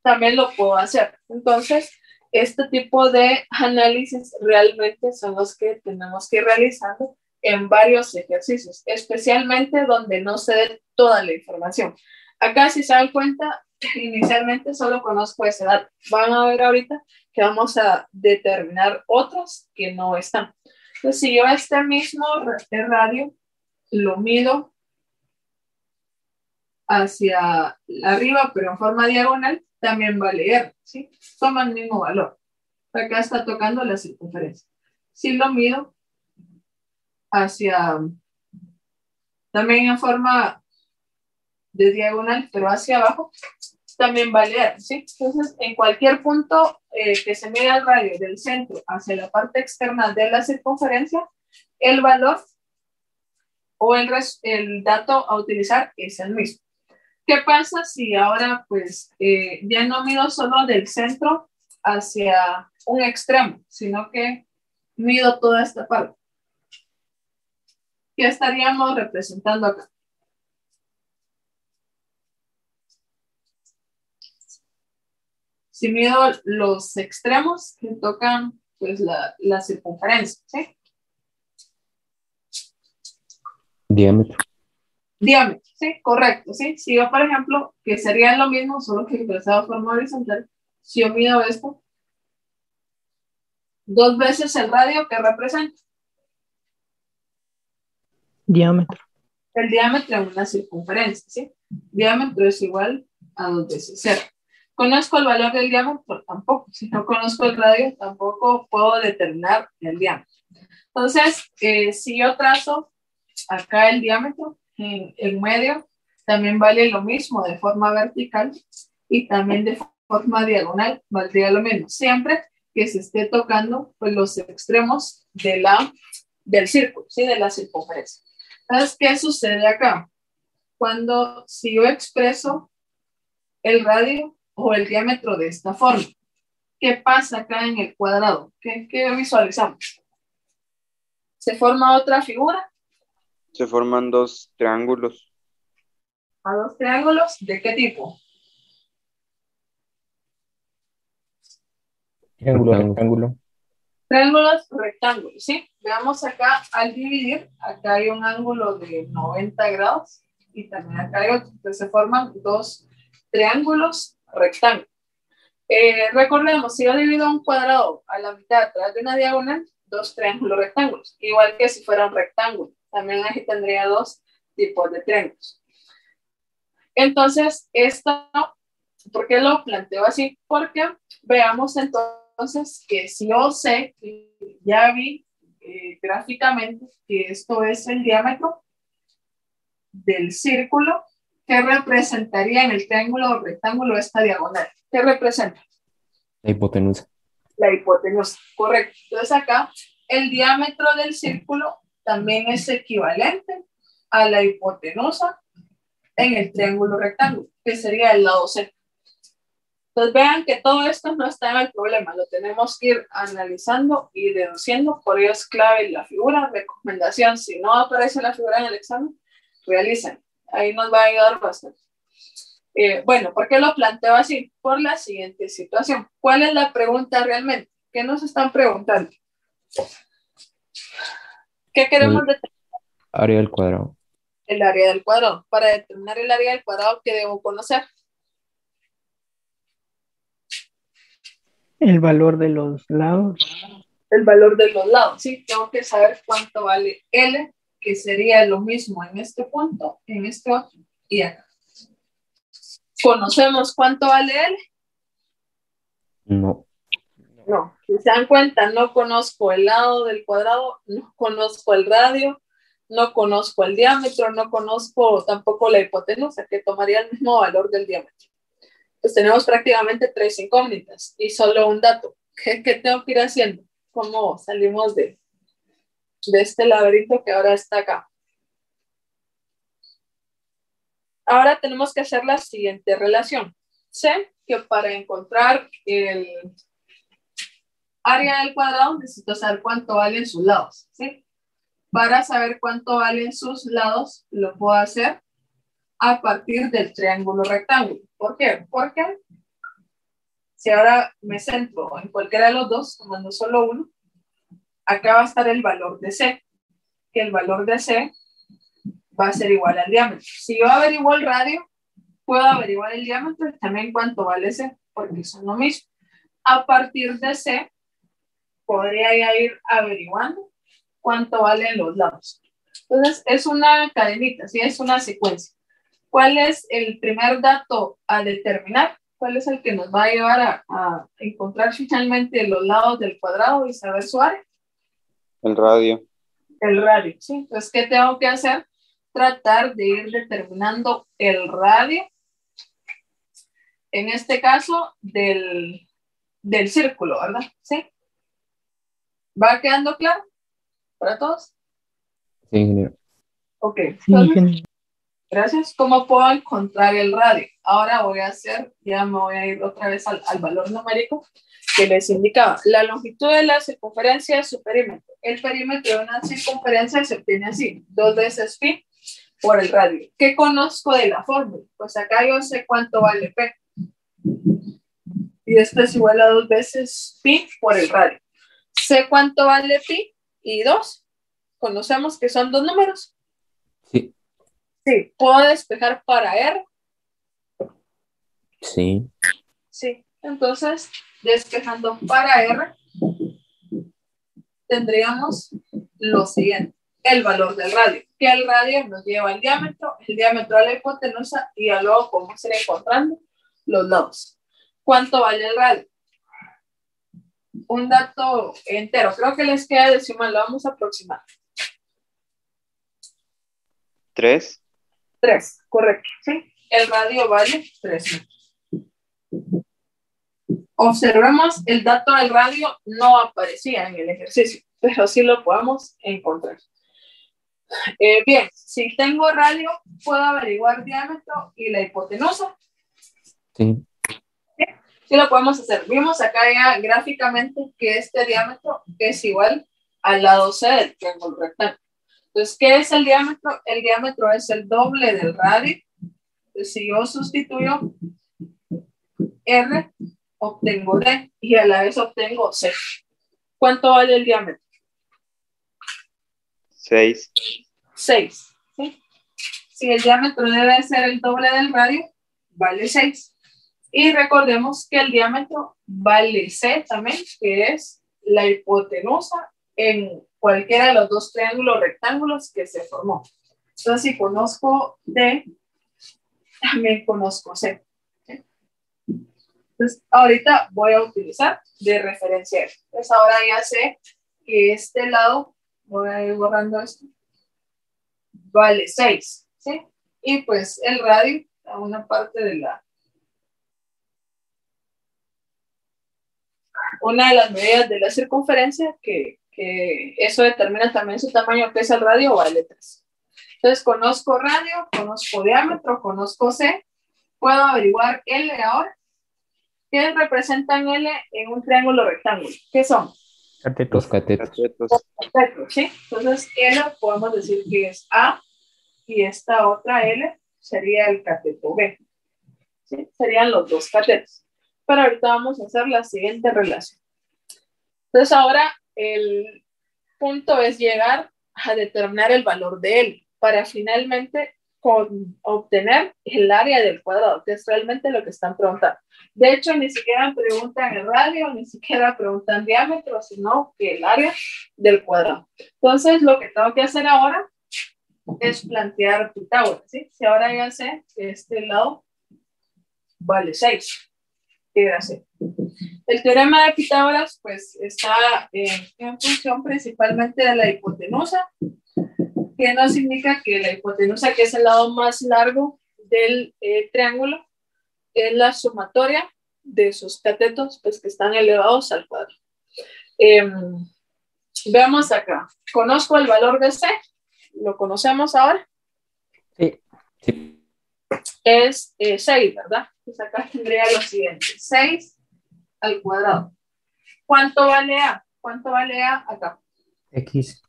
S1: También lo puedo hacer. Entonces, este tipo de análisis realmente son los que tenemos que ir realizando en varios ejercicios, especialmente donde no se dé toda la información. Acá, si se dan cuenta, inicialmente solo conozco ese dato. Van a ver ahorita que vamos a determinar otros que no están. Entonces, si yo este mismo radio lo mido hacia arriba, pero en forma diagonal, también vale R, ¿sí? Toma el mismo valor. Acá está tocando la circunferencia. Si lo mido hacia, también en forma de diagonal, pero hacia abajo, también vale R, ¿sí? Entonces, en cualquier punto que se mida el radio del centro hacia la parte externa de la circunferencia, el valor o el dato a utilizar es el mismo. ¿Qué pasa si ahora pues ya no mido solo del centro hacia un extremo, sino que mido toda esta parte? ¿Qué estaríamos representando acá? Si mido los extremos que tocan pues la circunferencia, ¿sí?
S10: Diámetro.
S1: Diámetro, sí, correcto, sí. Si yo, por ejemplo, que sería lo mismo, solo que expresado de forma horizontal, si yo mido esto, 2 veces el radio que representa.
S7: Diámetro.
S1: El diámetro en una circunferencia, ¿sí? Diámetro es igual a 2 veces 0. ¿Conozco el valor del diámetro? Tampoco. Si no conozco el radio, tampoco puedo determinar el diámetro. Entonces, si yo trazo acá el diámetro en medio, también vale lo mismo de forma vertical y también de forma diagonal valdría lo mismo, siempre que se esté tocando pues, los extremos del círculo, ¿sí? De la circunferencia. Entonces, ¿qué sucede acá? Si yo expreso el radio o el diámetro de esta forma, ¿qué pasa acá en el cuadrado? ¿Qué visualizamos? ¿Se forma otra figura?
S11: Se forman dos triángulos.
S1: ¿A dos triángulos? ¿De qué tipo?
S3: Triángulo, rectángulo.
S1: Triángulos, rectángulos, ¿sí? Veamos acá, al dividir, acá hay un ángulo de 90 grados y también acá hay otro. Entonces se forman dos triángulos rectángulos. Recordemos, si yo divido un cuadrado a la mitad a través de una diagonal, dos triángulos rectángulos, igual que si fuera un rectángulo. También aquí tendría dos tipos de triángulos. Entonces, esto, ¿por qué lo planteo así? Porque veamos entonces que si yo sé, ya vi gráficamente que esto es el diámetro del círculo, ¿qué representaría en el triángulo o rectángulo esta diagonal? ¿Qué representa?
S3: La hipotenusa.
S1: La hipotenusa, correcto. Entonces acá el diámetro del círculo también es equivalente a la hipotenusa en el triángulo rectángulo, que sería el lado C. Entonces vean que todo esto no está en el problema, lo tenemos que ir analizando y deduciendo, por ello es clave la figura. Recomendación, si no aparece la figura en el examen, realicen, ahí nos va a ayudar bastante. Bueno, ¿por qué lo planteo así? Por la siguiente situación. ¿Cuál es la pregunta realmente? ¿Qué nos están preguntando? ¿Qué queremos determinar?
S3: Área del cuadrado.
S1: El área del cuadrado. Para determinar el área del cuadrado, ¿qué debo conocer?
S7: El valor de los lados.
S1: El valor de los lados, ¿sí? Tengo que saber cuánto vale L, que sería lo mismo en este punto, en este otro y acá. ¿Conocemos cuánto vale L?
S3: No.
S1: No. Si se dan cuenta, no conozco el lado del cuadrado, no conozco el radio, no conozco el diámetro, no conozco tampoco la hipotenusa, que tomaría el mismo valor del diámetro. Pues tenemos prácticamente tres incógnitas y solo un dato. ¿Qué tengo que ir haciendo? ¿Cómo salimos de este laberinto que ahora está acá? Ahora tenemos que hacer la siguiente relación. Sé que para encontrar el área del cuadrado necesito saber cuánto valen sus lados, ¿sí? Para saber cuánto valen sus lados, lo puedo hacer a partir del triángulo rectángulo. ¿Por qué? Porque si ahora me centro en cualquiera de los dos, tomando solo uno, acá va a estar el valor de C, que el valor de C va a ser igual al diámetro. Si yo averiguo el radio, puedo averiguar el diámetro y también cuánto vale C, porque son lo mismo. A partir de C, podría ya ir averiguando cuánto valen los lados. Entonces, es una cadenita, ¿sí? Es una secuencia. ¿Cuál es el primer dato a determinar? ¿Cuál es el que nos va a llevar a encontrar finalmente los lados del cuadrado y saber su área?
S11: El radio.
S1: El radio, ¿sí? Entonces, ¿qué tengo que hacer? Tratar de ir determinando el radio, en este caso, del círculo, ¿verdad? ¿Sí? ¿Va quedando claro para todos?
S3: Sí, ingeniero.
S1: Ok.
S7: Sí,
S1: Entonces,
S7: ingeniero.
S1: gracias. ¿Cómo puedo encontrar el radio? Ahora voy a hacer, ya me voy a ir otra vez al valor numérico que les indicaba. La longitud de la circunferencia de su perímetro. El perímetro de una circunferencia se obtiene así, 2 veces pi por el radio. ¿Qué conozco de la fórmula? Pues acá yo sé cuánto vale P. Y esto es igual a 2 veces pi por el radio. Sé cuánto vale pi y 2. Conocemos que son dos números.
S3: Sí.
S1: Sí. ¿Puedo despejar para R?
S3: Sí.
S1: Sí. Entonces, despejando para R, tendríamos lo siguiente. El valor del radio, que el radio nos lleva al diámetro, el diámetro a la hipotenusa y ya luego podemos ir encontrando los lados. ¿Cuánto vale el radio? Un dato entero, creo que les queda decimal, lo vamos a aproximar.
S11: 3.
S1: 3, correcto, ¿sí? El radio vale 3 metros. Observemos, el dato del radio no aparecía en el ejercicio, pero sí lo podemos encontrar. Bien, si tengo radio, puedo averiguar diámetro y la hipotenusa.
S3: Sí.
S1: Sí lo podemos hacer. Vimos acá ya gráficamente que este diámetro es igual al lado C del triángulo rectángulo. Entonces, ¿qué es el diámetro? El diámetro es el doble del radio. Entonces, si yo sustituyo R, obtengo D y a la vez obtengo C. ¿Cuánto vale el diámetro?
S11: 6.
S1: 6. ¿Sí? Si el diámetro debe ser el doble del radio, vale 6. Y recordemos que el diámetro vale C también, que es la hipotenusa en cualquiera de los dos triángulos rectángulos que se formó. Entonces, si conozco D, también conozco C. ¿Sí? Entonces, ahorita voy a utilizar de referencia. Entonces, ahora ya sé que este lado, voy a ir borrando esto, vale 6. ¿Sí? Y pues el radio, a una parte de una de las medidas de la circunferencia, que eso determina también su tamaño, que es el radio, vale 3. Entonces, conozco radio, conozco diámetro, conozco C, puedo averiguar L ahora. ¿Qué representan L en un triángulo rectángulo? ¿Qué son?
S3: Catetos.
S11: Catetos.
S1: Catetos, ¿sí? Entonces, L podemos decir que es A y esta otra L sería el cateto B. ¿Sí? Serían los dos catetos. Pero ahorita vamos a hacer la siguiente relación. Entonces, ahora el punto es llegar a determinar el valor de L para finalmente obtener el área del cuadrado, que es realmente lo que están preguntando. De hecho, ni siquiera preguntan el radio, ni siquiera preguntan diámetro, sino que el área del cuadrado. Entonces, lo que tengo que hacer ahora es plantear Pitágoras, ¿sí? Si ahora ya sé que este lado vale 6, ¿qué era C? El teorema de Pitágoras, pues, está en función principalmente de la hipotenusa, que nos indica que la hipotenusa, que es el lado más largo del triángulo, es la sumatoria de sus catetos, pues, que están elevados al cuadrado. Veamos acá. Conozco el valor de C. ¿Lo conocemos ahora?
S3: Sí.
S1: Es 6, ¿verdad? Pues acá tendría lo siguiente. 6 al cuadrado. ¿Cuánto vale A? ¿Cuánto vale A acá?
S3: X.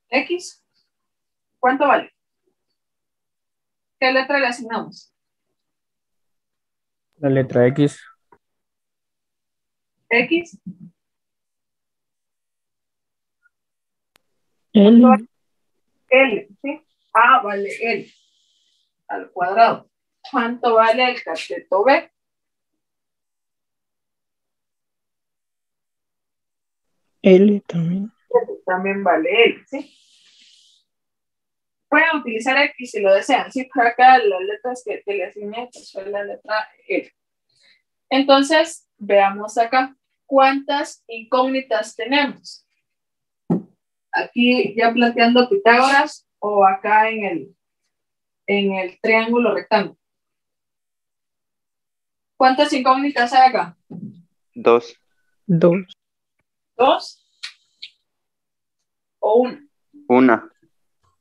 S1: X. ¿Cuánto vale? ¿Qué letra le asignamos?
S3: La letra X.
S1: X.
S7: L.
S1: L, ¿sí? A vale L al cuadrado. ¿Cuánto vale el cateto B?
S7: L también.
S1: También vale L, ¿sí? Pueden utilizar X si lo desean, ¿sí? Por acá las letras que le asigné, pues fue la letra L. Entonces, veamos acá. ¿Cuántas incógnitas tenemos? Aquí ya planteando Pitágoras o acá en el triángulo rectángulo. ¿Cuántas incógnitas hay acá?
S11: 2.
S7: 2.
S1: ¿2? ¿O una?
S11: Una.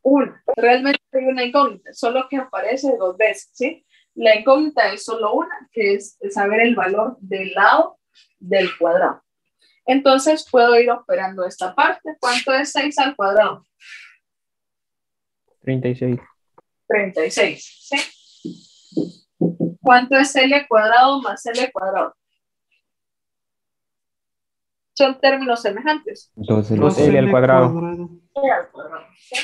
S1: Una. Realmente hay una incógnita, solo que aparece 2 veces, ¿sí? La incógnita es solo una, que es saber el valor del lado del cuadrado. Entonces puedo ir operando esta parte. ¿Cuánto es 6 al cuadrado?
S3: 36.
S1: 36, ¿sí? ¿Cuánto es L cuadrado más L cuadrado? Son términos semejantes.
S3: 2L al cuadrado.
S1: L al cuadrado, ¿sí?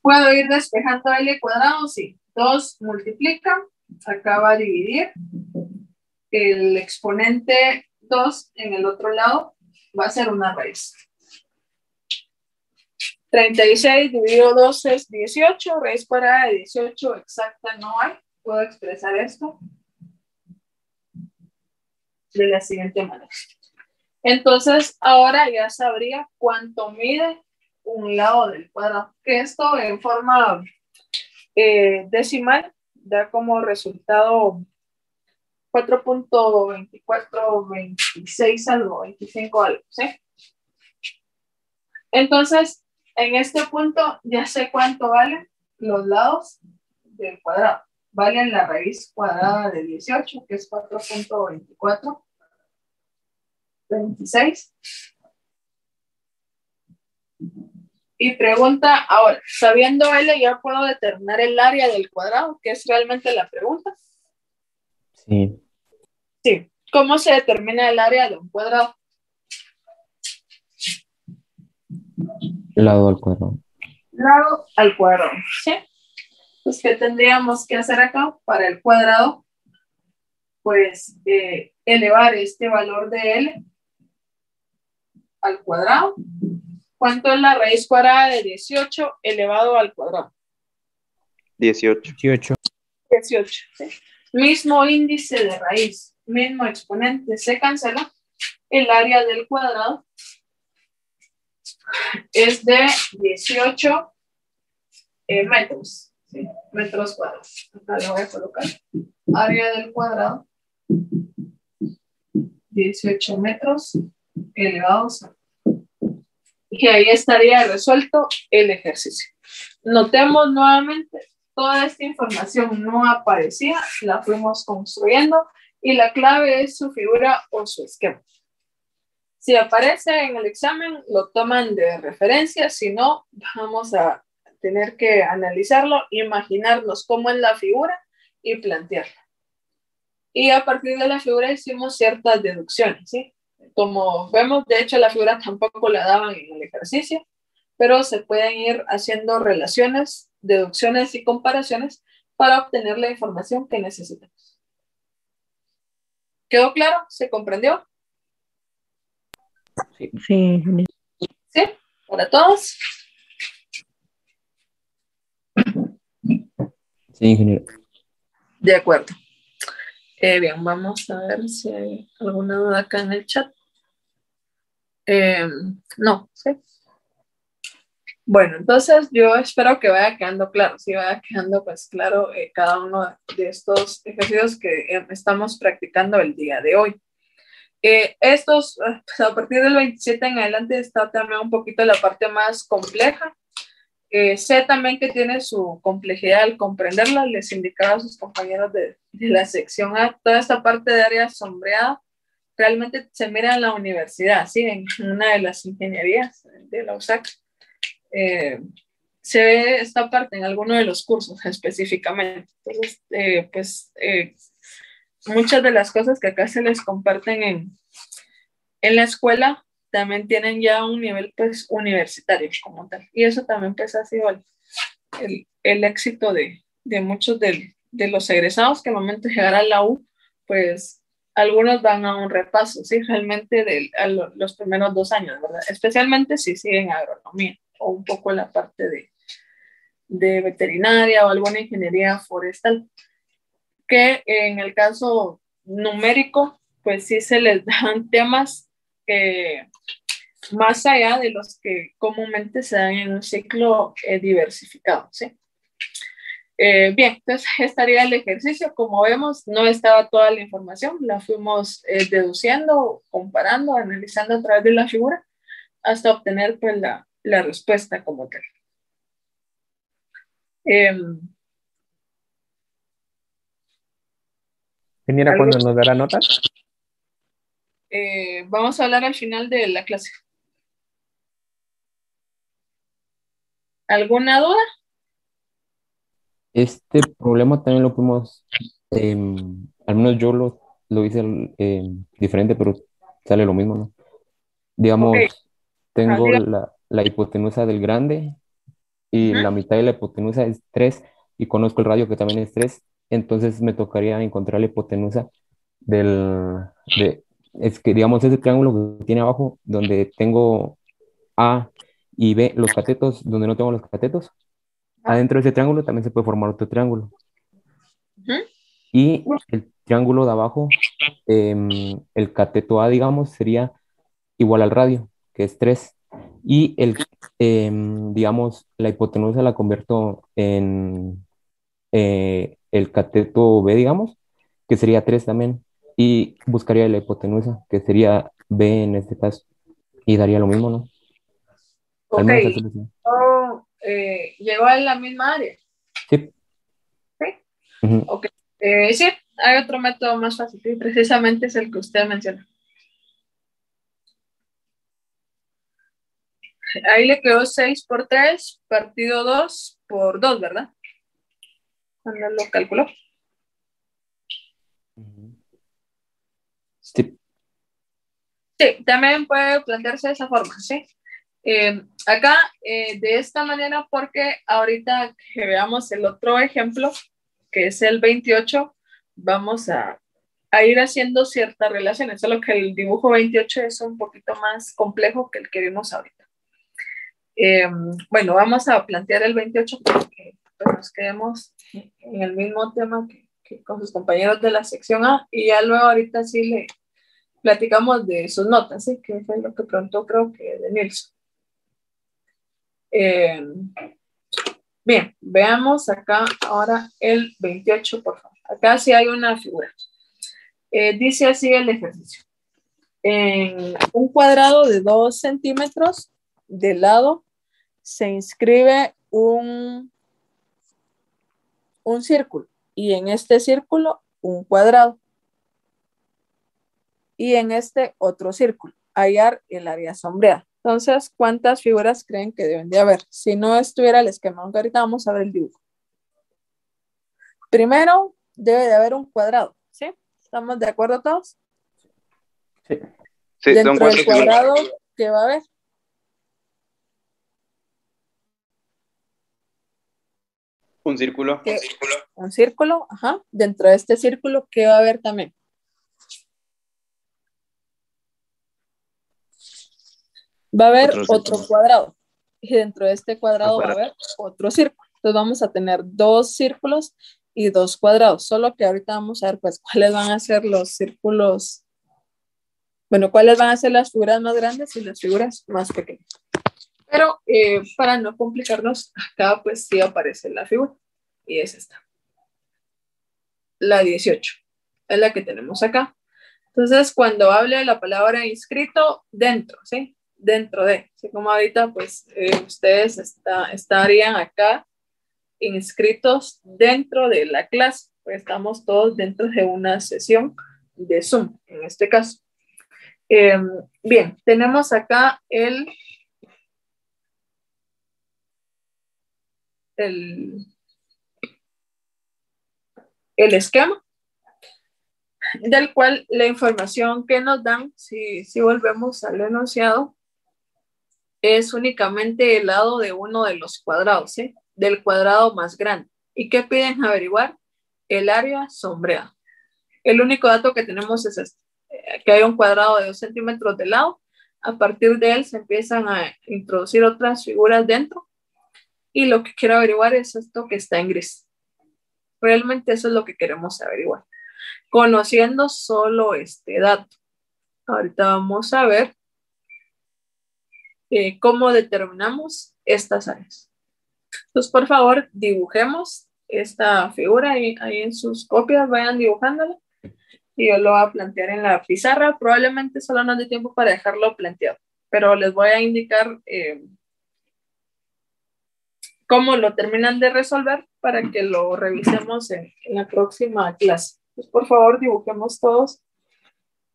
S1: ¿Puedo ir despejando L cuadrado? Sí. 2 multiplica. Acá va a dividir. El exponente 2 en el otro lado va a ser una raíz. 36 dividido 2 es 18. Raíz cuadrada de 18 exacta no hay. Puedo expresar esto de la siguiente manera. Entonces, ahora ya sabría cuánto mide un lado del cuadrado. Que esto en forma decimal da como resultado 4.2426 algo, 25 algo, ¿sí? Entonces, en este punto ya sé cuánto valen los lados del cuadrado. valen la raíz cuadrada de 18, que es 4.2426. Y pregunta, ahora, sabiendo L, ya puedo determinar el área del cuadrado, que es realmente la pregunta.
S3: Sí.
S1: Sí. ¿Cómo se determina el área de un cuadrado?
S3: Lado al cuadrado.
S1: Lado al cuadrado, ¿sí? Pues, ¿qué tendríamos que hacer acá para el cuadrado? Pues elevar este valor de L al cuadrado. ¿Cuánto es la raíz cuadrada de 18 elevado al cuadrado?
S9: 18.
S3: 18.
S1: 18, ¿sí? Mismo índice de raíz, mismo exponente, se cancela. El área del cuadrado es de 18 metros, ¿sí? Metros cuadrados. Acá lo voy a colocar. Área del cuadrado, 18 metros elevados a... Y ahí estaría resuelto el ejercicio. Notemos nuevamente, toda esta información no aparecía, la fuimos construyendo y la clave es su figura o su esquema. Si aparece en el examen, lo toman de referencia, si no, vamos a tener que analizarlo, imaginarnos cómo es la figura y plantearla. Y a partir de la figura hicimos ciertas deducciones, ¿sí? Como vemos, de hecho la figura tampoco la daban en el ejercicio, pero se pueden ir haciendo relaciones, deducciones y comparaciones para obtener la información que necesitamos. ¿Quedó claro? ¿Se comprendió?
S7: Sí, ingeniero.
S1: ¿Sí? ¿Para todos?
S3: Sí, ingeniero.
S1: De acuerdo. Bien, vamos a ver si hay alguna duda acá en el chat. No, ¿sí? Bueno, entonces yo espero que vaya quedando claro, si vaya quedando pues claro cada uno de estos ejercicios que estamos practicando el día de hoy. Estos, pues a partir del 27 en adelante está también un poquito la parte más compleja. Sé también que tiene su complejidad al comprenderla, les indicaba a sus compañeros de la sección A, toda esta parte de área sombreada realmente se mira en la universidad, ¿sí? En una de las ingenierías de la USAC. Se ve esta parte en alguno de los cursos específicamente. Entonces, muchas de las cosas que acá se les comparten en la escuela también tienen ya un nivel pues universitario como tal. Y eso también pues ha sido el éxito de muchos de los egresados que al momento de llegar a la U, pues algunos van a un repaso, ¿sí? Realmente los primeros 2 años, ¿verdad? Especialmente si siguen agronomía o un poco la parte de veterinaria o alguna ingeniería forestal, que en el caso numérico, pues sí se les dan temas más allá de los que comúnmente se dan en un ciclo diversificado, ¿sí? Bien, entonces estaría el ejercicio. Como vemos, no estaba toda la información, la fuimos deduciendo, comparando, analizando a través de la figura, hasta obtener pues la respuesta como tal.
S3: Ingeniera, ¿cuándo nos dará notas?
S1: Vamos a hablar al final de la clase. ¿Alguna duda?
S3: Este problema también lo fuimos, al menos yo lo hice diferente, pero sale lo mismo, ¿no? Digamos,
S1: Okay.
S3: tengo la hipotenusa del grande y la mitad de la hipotenusa es 3 y conozco el radio que también es 3, entonces me tocaría encontrar la hipotenusa es que digamos ese triángulo que tiene abajo donde tengo A y B, los catetos, donde no tengo los catetos. Adentro de ese triángulo también se puede formar otro triángulo. Y el triángulo de abajo, el cateto A, digamos, sería igual al radio, que es 3. Y digamos, la hipotenusa la convierto en el cateto B, digamos, que sería 3 también. Y buscaría la hipotenusa, que sería B en este caso. Y daría lo mismo, ¿no? Al menos así lo sé.
S1: Llegó a la misma área.
S3: Sí.
S1: ¿Sí?
S3: Ujú.
S1: Ok. Sí, hay otro método más fácil y precisamente es el que usted menciona. Ahí le quedó 6 por 3 partido 2 por 2, ¿verdad? Cuando lo calculó.
S3: Sí.
S1: Sí, también puede plantearse de esa forma, ¿sí? Acá, de esta manera, porque ahorita que veamos el otro ejemplo, que es el 28, vamos a ir haciendo ciertas relaciones, solo que el dibujo 28 es un poquito más complejo que el que vimos ahorita. Bueno, vamos a plantear el 28 para que pues, nos quedemos en el mismo tema que con sus compañeros de la sección A, y ya luego ahorita sí le platicamos de sus notas, ¿sí? Que fue lo que preguntó, creo que de Nilsson. Bien, veamos acá ahora el 28, por favor. Acá sí hay una figura. Dice así el ejercicio. En un cuadrado de 2 centímetros de lado se inscribe un círculo, y en este círculo un cuadrado, y en este otro círculo. Hallar el área sombreada. Entonces, ¿cuántas figuras creen que deben de haber? Si no estuviera el esquema, aunque ahorita vamos a ver el dibujo. Primero, debe de haber un cuadrado, ¿sí? ¿Estamos de acuerdo todos?
S3: Sí.
S11: Sí,
S1: Dentro del cuadrado, ¿qué va a haber?
S11: Un círculo.
S1: Un círculo, ajá. Dentro de este círculo, ¿qué va a haber también? Va a haber otro cuadrado. Y dentro de este cuadrado va a haber otro círculo. Entonces vamos a tener 2 círculos y 2 cuadrados. Solo que ahorita vamos a ver pues cuáles van a ser los círculos. Bueno, cuáles van a ser las figuras más grandes y las figuras más pequeñas. Pero para no complicarnos, acá pues sí aparece la figura. Y es esta. La 18. Es la que tenemos acá. Entonces, cuando hable de la palabra inscrito, dentro, ¿sí? Dentro de, ¿sí? Como ahorita, pues, ustedes estarían acá inscritos dentro de la clase, pues estamos todos dentro de una sesión de Zoom, en este caso. Bien, tenemos acá el esquema, del cual la información que nos dan, si volvemos al enunciado, es únicamente el lado de uno de los cuadrados, ¿sí? Del cuadrado más grande. ¿Y qué piden averiguar? El área sombreada. El único dato que tenemos es este, que hay un cuadrado de 2 centímetros de lado. A partir de él se empiezan a introducir otras figuras dentro, y lo que quiero averiguar es esto que está en gris. Realmente eso es lo que queremos averiguar, conociendo solo este dato. Ahorita vamos a ver cómo determinamos estas áreas. Entonces, por favor, dibujemos esta figura ahí en sus copias, vayan dibujándola, y yo lo voy a plantear en la pizarra. Probablemente solo nos dé tiempo para dejarlo planteado, pero les voy a indicar cómo lo terminan de resolver para que lo revisemos en la próxima clase. Pues por favor, dibujemos todos.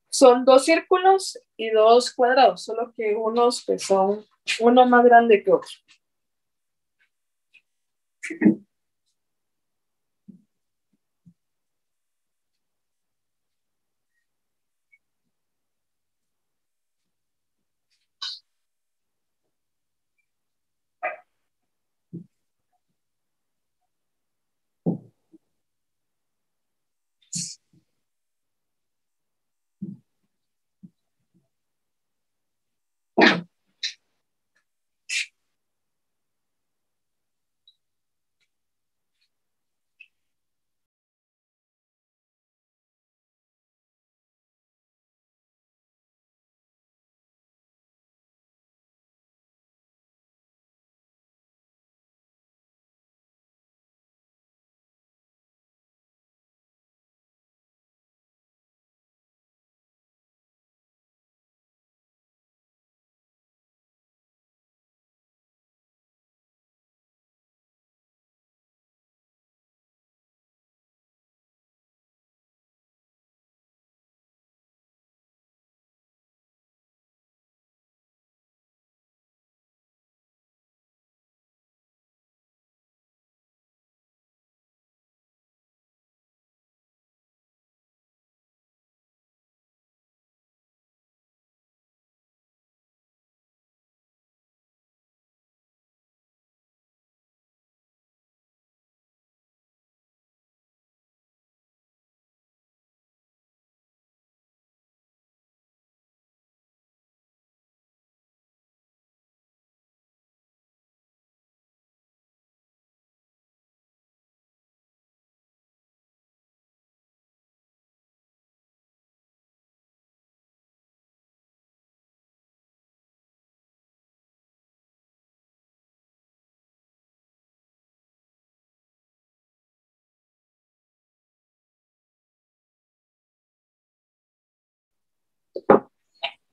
S1: Son 2 círculos y 2 cuadrados, solo que unos pues son uno más grande que otro.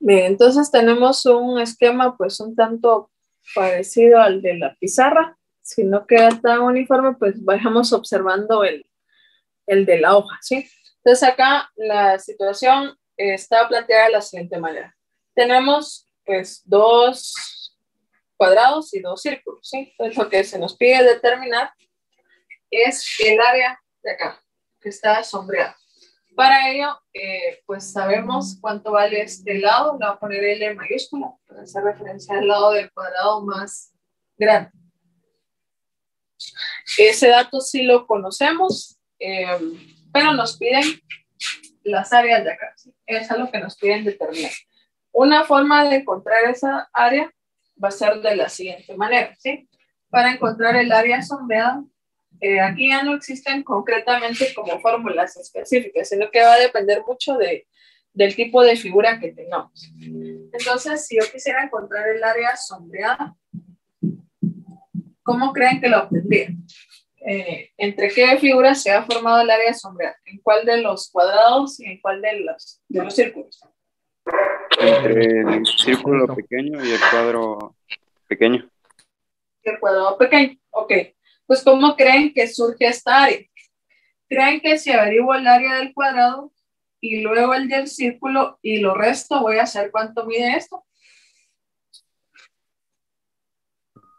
S1: Bien, entonces tenemos un esquema pues un tanto parecido al de la pizarra. Si no queda tan uniforme, pues vayamos observando el de la hoja, ¿sí? Entonces acá la situación está planteada de la siguiente manera. Tenemos pues 2 cuadrados y 2 círculos, ¿sí? Entonces lo que se nos pide determinar es el área de acá, que está sombreado. Para ello, pues sabemos cuánto vale este lado. Le voy a poner L mayúscula para hacer referencia al lado del cuadrado más grande. Ese dato sí lo conocemos, pero nos piden las áreas de acá, ¿sí? Eso es lo que nos piden determinar. Una forma de encontrar esa área va a ser de la siguiente manera, ¿sí? Para encontrar el área sombreada, aquí ya no existen concretamente como fórmulas específicas, sino que va a depender mucho del tipo de figura que tengamos. Entonces, si yo quisiera encontrar el área sombreada, ¿cómo creen que lo obtendría? ¿Entre qué figuras se ha formado el área sombreada? ¿En cuál de los cuadrados y en cuál de los círculos?
S11: Entre el círculo pequeño y el cuadro pequeño.
S1: El cuadrado pequeño, ok. Pues, ¿cómo creen que surge esta área? ¿Creen que si averiguo el área del cuadrado y luego el del círculo y lo resto, voy a saber cuánto mide esto?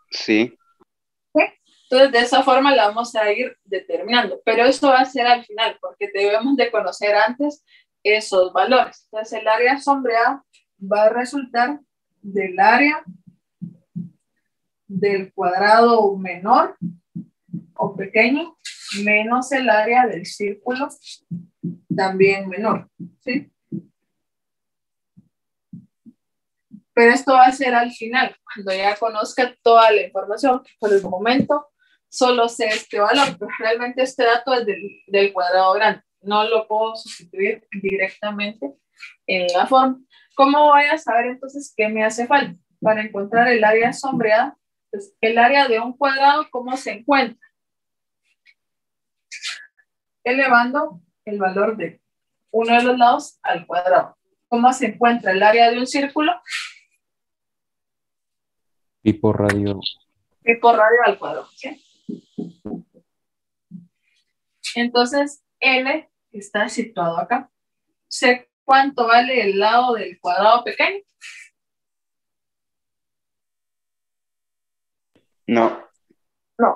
S11: Sí.
S1: ¿Sí? Entonces, de esa forma la vamos a ir determinando, pero eso va a ser al final, porque debemos de conocer antes esos valores. Entonces, el área sombreada va a resultar del área del cuadrado menor o pequeño menos el área del círculo también menor, ¿sí? Pero esto va a ser al final, cuando ya conozca toda la información. Por el momento solo sé este valor, pero realmente este dato es del cuadrado grande. No lo puedo sustituir directamente en la forma. ¿Cómo voy a saber entonces qué me hace falta? Para encontrar el área sombreada, pues el área de un cuadrado, ¿cómo se encuentra? Elevando el valor de uno de los lados al cuadrado. ¿Cómo se encuentra el área de un círculo?
S3: Pi por radio.
S1: Pi por radio al cuadrado, ¿sí? Entonces, L está situado acá. Sé cuánto vale el lado del cuadrado pequeño.
S11: No.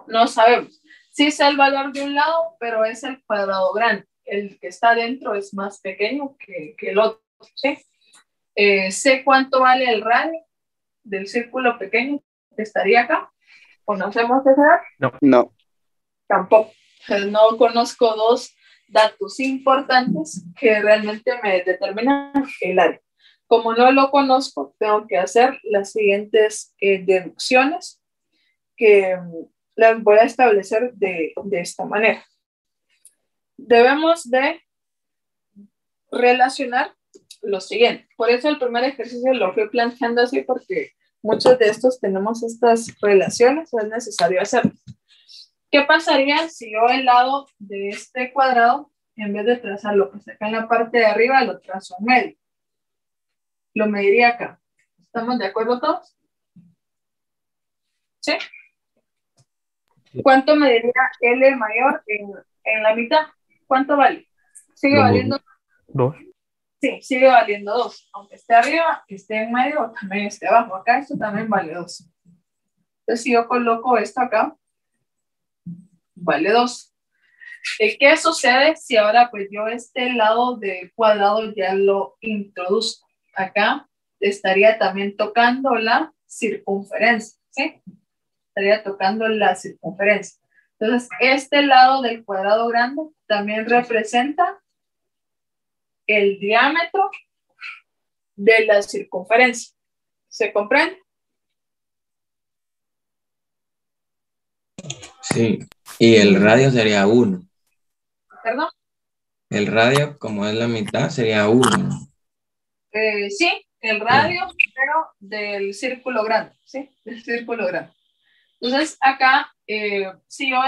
S1: No sabemos. Sí sé el valor de un lado, pero es el cuadrado grande. El que está dentro es más pequeño que el otro, ¿sí? Sé cuánto vale el radio del círculo pequeño que estaría acá. ¿Conocemos ese dato?
S11: No.
S1: Tampoco. No conozco 2 datos importantes que realmente me determinan el área. Como no lo conozco, tengo que hacer las siguientes deducciones que las voy a establecer de esta manera. Debemos de relacionar lo siguiente. Por eso el primer ejercicio lo fui planteando así, porque muchos de estos tenemos estas relaciones, es necesario hacerlo. ¿Qué pasaría si yo el lado de este cuadrado, en vez de trazarlo pues acá en la parte de arriba, lo trazo en medio? Lo mediría acá. ¿Estamos de acuerdo todos? ¿Sí? ¿Cuánto mediría L mayor en la mitad? ¿Cuánto vale? ¿Sigue valiendo?
S12: 2.
S1: Sí, sigue valiendo 2. Aunque esté arriba, que esté en medio o también esté abajo. Acá esto también vale 2. Entonces, si yo coloco esto acá, vale 2. ¿Qué sucede si ahora pues yo este lado del cuadrado ya lo introduzco? Acá estaría también tocando la circunferencia, ¿sí? Estaría tocando la circunferencia. Entonces, este lado del cuadrado grande también representa el diámetro de la circunferencia. ¿Se comprende?
S5: Sí. Y el radio sería 1.
S1: ¿Perdón?
S5: El radio, como es la mitad, sería 1.
S1: Sí, el radio, pero del círculo grande, ¿sí? Del círculo grande. Entonces, acá, si yo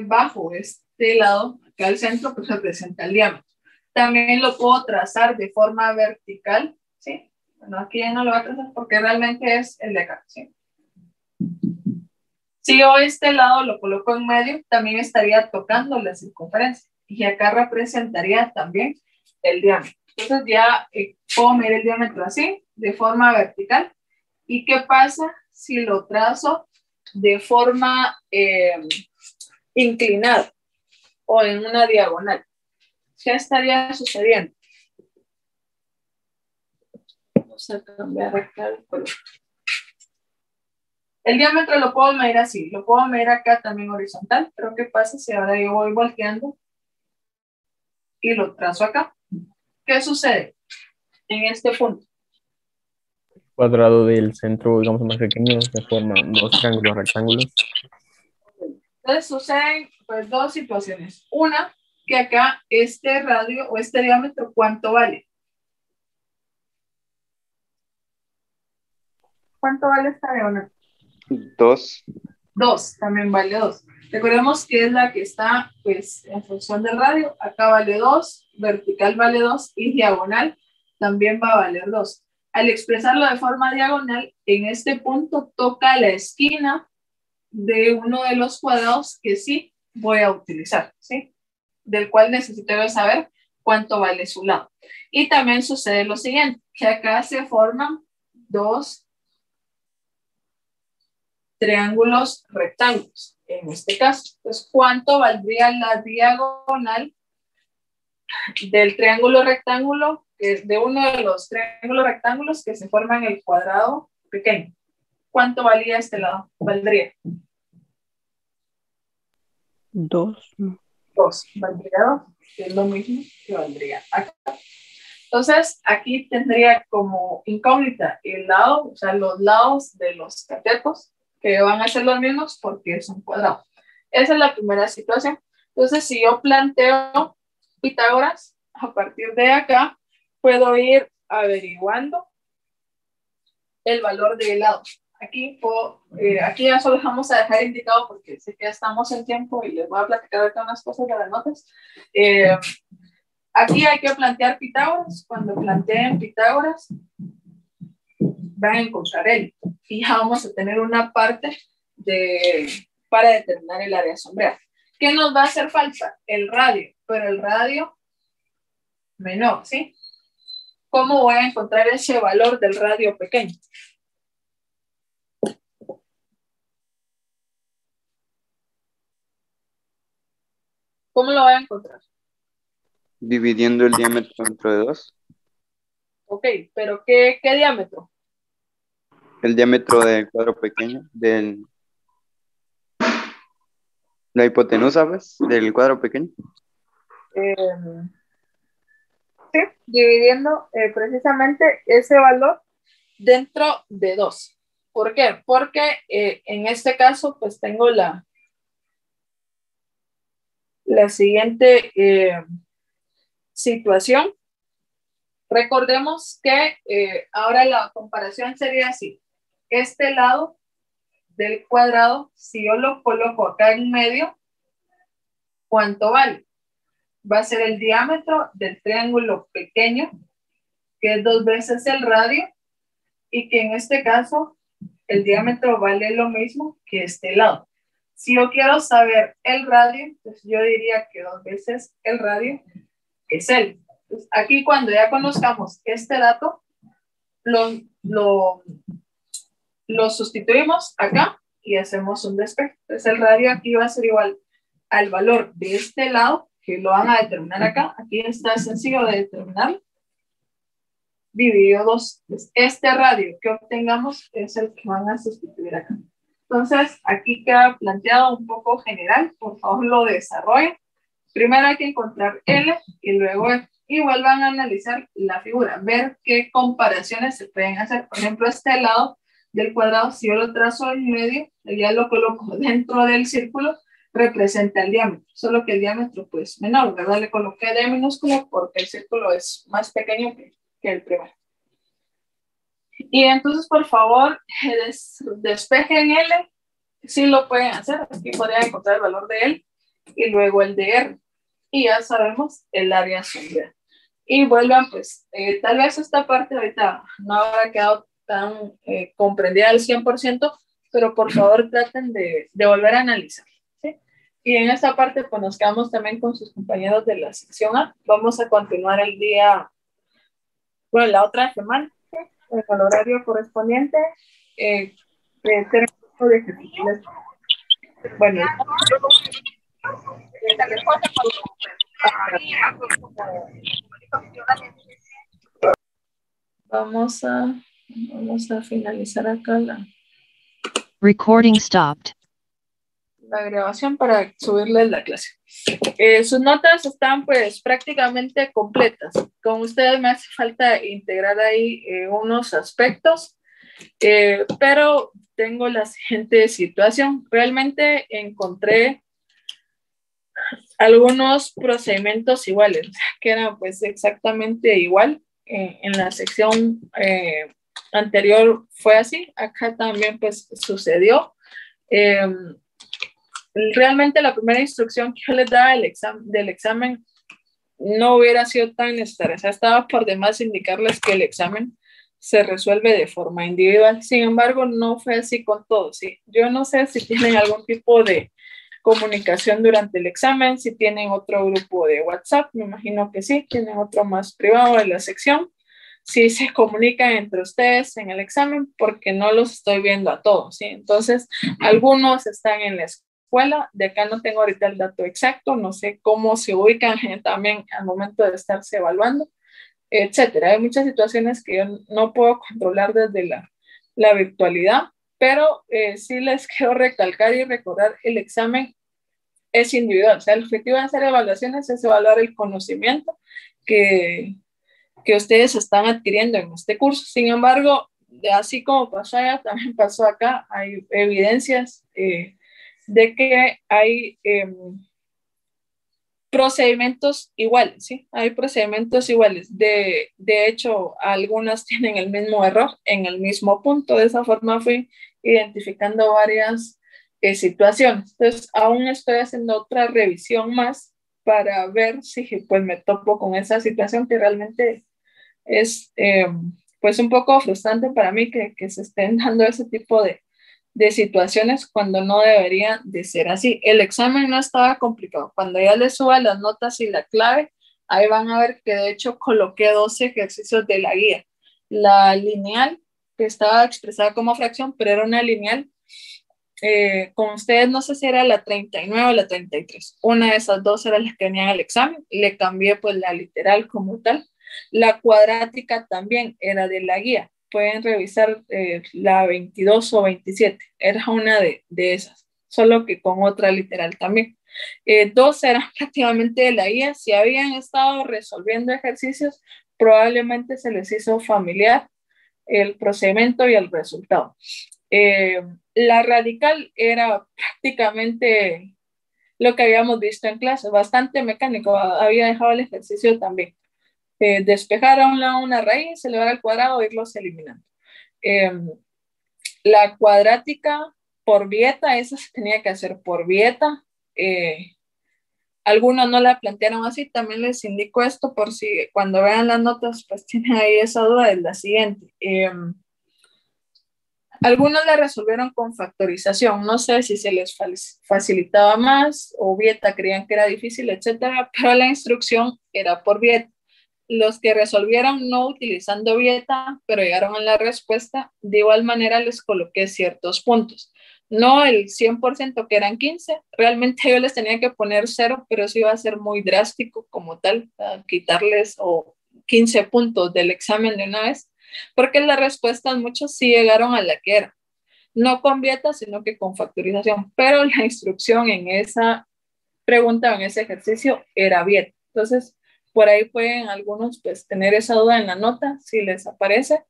S1: bajo este lado, acá al centro, pues representa el diámetro. También lo puedo trazar de forma vertical, ¿sí? Bueno, aquí ya no lo voy a trazar porque realmente es el de acá, ¿sí? Si yo este lado lo coloco en medio, también estaría tocando la circunferencia. Y acá representaría también el diámetro. Entonces ya puedo medir el diámetro así, de forma vertical. ¿Y qué pasa si lo trazo de forma inclinada o en una diagonal? ¿Qué estaría sucediendo? Vamos a cambiar acá el color. El diámetro lo puedo medir así, lo puedo medir acá también horizontal, pero ¿qué pasa si ahora yo voy volteando y lo trazo acá? ¿Qué sucede en este punto?
S13: Cuadrado del centro, digamos, más pequeño, se forman dos triángulos rectángulos.
S1: Entonces suceden pues dos situaciones. Una, que acá este radio o este diámetro, ¿cuánto vale? ¿Cuánto vale esta diagonal?
S11: 2.
S1: 2, también vale 2. Recordemos que es la que está pues en función del radio. Acá vale 2, vertical vale 2 y diagonal también va a valer 2. Al expresarlo de forma diagonal, en este punto toca la esquina de uno de los cuadrados que sí voy a utilizar, ¿sí? Del cual necesito saber cuánto vale su lado. Y también sucede lo siguiente, que acá se forman dos triángulos rectángulos, en este caso. Entonces, ¿cuánto valdría la diagonal del triángulo rectángulo, que es de uno de los triángulos rectángulos que se forman en el cuadrado pequeño? ¿Cuánto valía este lado? Valdría
S7: 2.
S1: 2, valdría 2, que es lo mismo que valdría acá. Entonces, aquí tendría como incógnita el lado, o sea, los lados de los catetos, que van a ser los mismos porque es un cuadrado. Esa es la primera situación. Entonces, si yo planteo Pitágoras, a partir de acá, puedo ir averiguando el valor del lado. Aquí ya solo vamos a dejar indicado porque sé que ya estamos en tiempo y les voy a platicar ahorita unas cosas de las notas. Aquí hay que plantear Pitágoras. Cuando planteen Pitágoras, van a encontrar él. Y ya vamos a tener una parte para determinar el área sombreada. ¿Qué nos va a hacer falta? El radio, pero el radio menor, ¿sí? ¿Cómo voy a encontrar ese valor del radio pequeño? ¿Cómo lo voy a encontrar?
S11: Dividiendo el diámetro entre 2.
S1: Ok, pero ¿qué diámetro?
S11: El diámetro del cuadro pequeño, la hipotenusa, ¿ves? Del cuadro pequeño.
S1: Sí, dividiendo precisamente ese valor dentro de 2. ¿Por qué? Porque en este caso, pues tengo la siguiente situación. Recordemos que ahora la comparación sería así. Este lado del cuadrado, si yo lo coloco acá en medio, ¿cuánto vale? Va a ser el diámetro del triángulo pequeño, que es 2 veces el radio, y que en este caso el diámetro vale lo mismo que este lado. Si yo quiero saber el radio, pues yo diría que 2 veces el radio es él. Pues aquí cuando ya conozcamos este dato, lo sustituimos acá y hacemos un despeje. Entonces el radio aquí va a ser igual al valor de este lado, que lo van a determinar acá. Aquí está sencillo de determinar. Dividido 2. Pues este radio que obtengamos es el que van a sustituir acá. Entonces, aquí queda planteado un poco general. Por favor, lo desarrollen. Primero hay que encontrar L y luego F. Y vuelvan a analizar la figura. Ver qué comparaciones se pueden hacer. Por ejemplo, este lado del cuadrado, si yo lo trazo en medio, ya lo coloco dentro del círculo, representa el diámetro. Solo que el diámetro, pues, menor, ¿verdad? Le coloqué D minúsculo porque el círculo es más pequeño que el primero. Y entonces, por favor, despejen L, si lo pueden hacer. Aquí podrían encontrar el valor de L y luego el de R. Y ya sabemos el área sombreada. y vuelvan, pues, tal vez esta parte ahorita no habrá quedado tan comprendida al 100%, pero por favor traten de volver a analizar, ¿sí? Y en esta parte, pues nos quedamos también con sus compañeros de la sección A. Vamos a continuar el día, bueno, la otra semana, ¿sí? En el horario correspondiente, de ejercicios. Bueno, vamos a finalizar acá
S4: Recording stopped.
S1: la grabación para subirles la clase. Sus notas están pues prácticamente completas. Con ustedes me hace falta integrar ahí unos aspectos, pero tengo la siguiente situación. Realmente encontré algunos procedimientos iguales, que eran pues exactamente igual. En la sección anterior fue así, acá también pues sucedió. Realmente la primera instrucción que yo les daba del examen no hubiera sido tan necesaria. O sea, estaba por demás indicarles que el examen se resuelve de forma individual. Sin embargo, no fue así con todos, ¿sí? Yo no sé si tienen algún tipo de comunicación durante el examen, si tienen otro grupo de WhatsApp, me imagino que sí, tienen otro más privado de la sección, si se comunican entre ustedes en el examen, porque no los estoy viendo a todos, ¿sí? Entonces, algunos están en la escuela, de acá no tengo ahorita el dato exacto, no sé cómo se ubican también al momento de estarse evaluando, etcétera. Hay muchas situaciones que yo no puedo controlar desde la virtualidad, pero sí les quiero recalcar y recordar, el examen es individual, o sea, el objetivo de hacer evaluaciones es evaluar el conocimiento que ustedes están adquiriendo en este curso. Sin embargo, así como pasó allá, también pasó acá, hay evidencias de que hay procedimientos iguales, ¿sí? Hay procedimientos iguales. De hecho, algunas tienen el mismo error en el mismo punto. De esa forma fui identificando varias situaciones. Entonces, aún estoy haciendo otra revisión más para ver si pues me topo con esa situación que realmente es pues un poco frustrante para mí que se estén dando ese tipo de situaciones cuando no debería de ser así. El examen no estaba complicado. Cuando ya les suba las notas y la clave, ahí van a ver que de hecho coloqué 12 ejercicios de la guía. La lineal, que estaba expresada como fracción, pero era una lineal, con ustedes no sé si era la 39 o la 33. Una de esas dos era las que venían al examen. Le cambié pues la literal como tal. La cuadrática también era de la guía. Pueden revisar la 22 o 27. Era una de esas, solo que con otra literal también. Dos eran prácticamente de la guía. Si habían estado resolviendo ejercicios, probablemente se les hizo familiar el procedimiento y el resultado. La radical era prácticamente lo que habíamos visto en clase, bastante mecánico. Había dejado el ejercicio también. Despejar a un lado una raíz, elevar al cuadrado e irlos eliminando. La cuadrática por vieta, esa se tenía que hacer por vieta. Algunos no la plantearon así, también les indico esto por si cuando vean las notas pues tienen ahí esa duda, es la siguiente. Algunos la resolvieron con factorización, no sé si se les facilitaba más o vieta creían que era difícil, etcétera, pero la instrucción era por vieta. Los que resolvieron no utilizando vieta, pero llegaron a la respuesta, de igual manera les coloqué ciertos puntos. No el 100% que eran 15, realmente yo les tenía que poner 0, pero eso iba a ser muy drástico como tal, quitarles o 15 puntos del examen de una vez, porque las respuestas muchos sí llegaron a la que era. No con vieta, sino que con factorización, pero la instrucción en esa pregunta, en ese ejercicio, era vieta. Entonces, por ahí pueden algunos pues tener esa duda en la nota, si les aparece.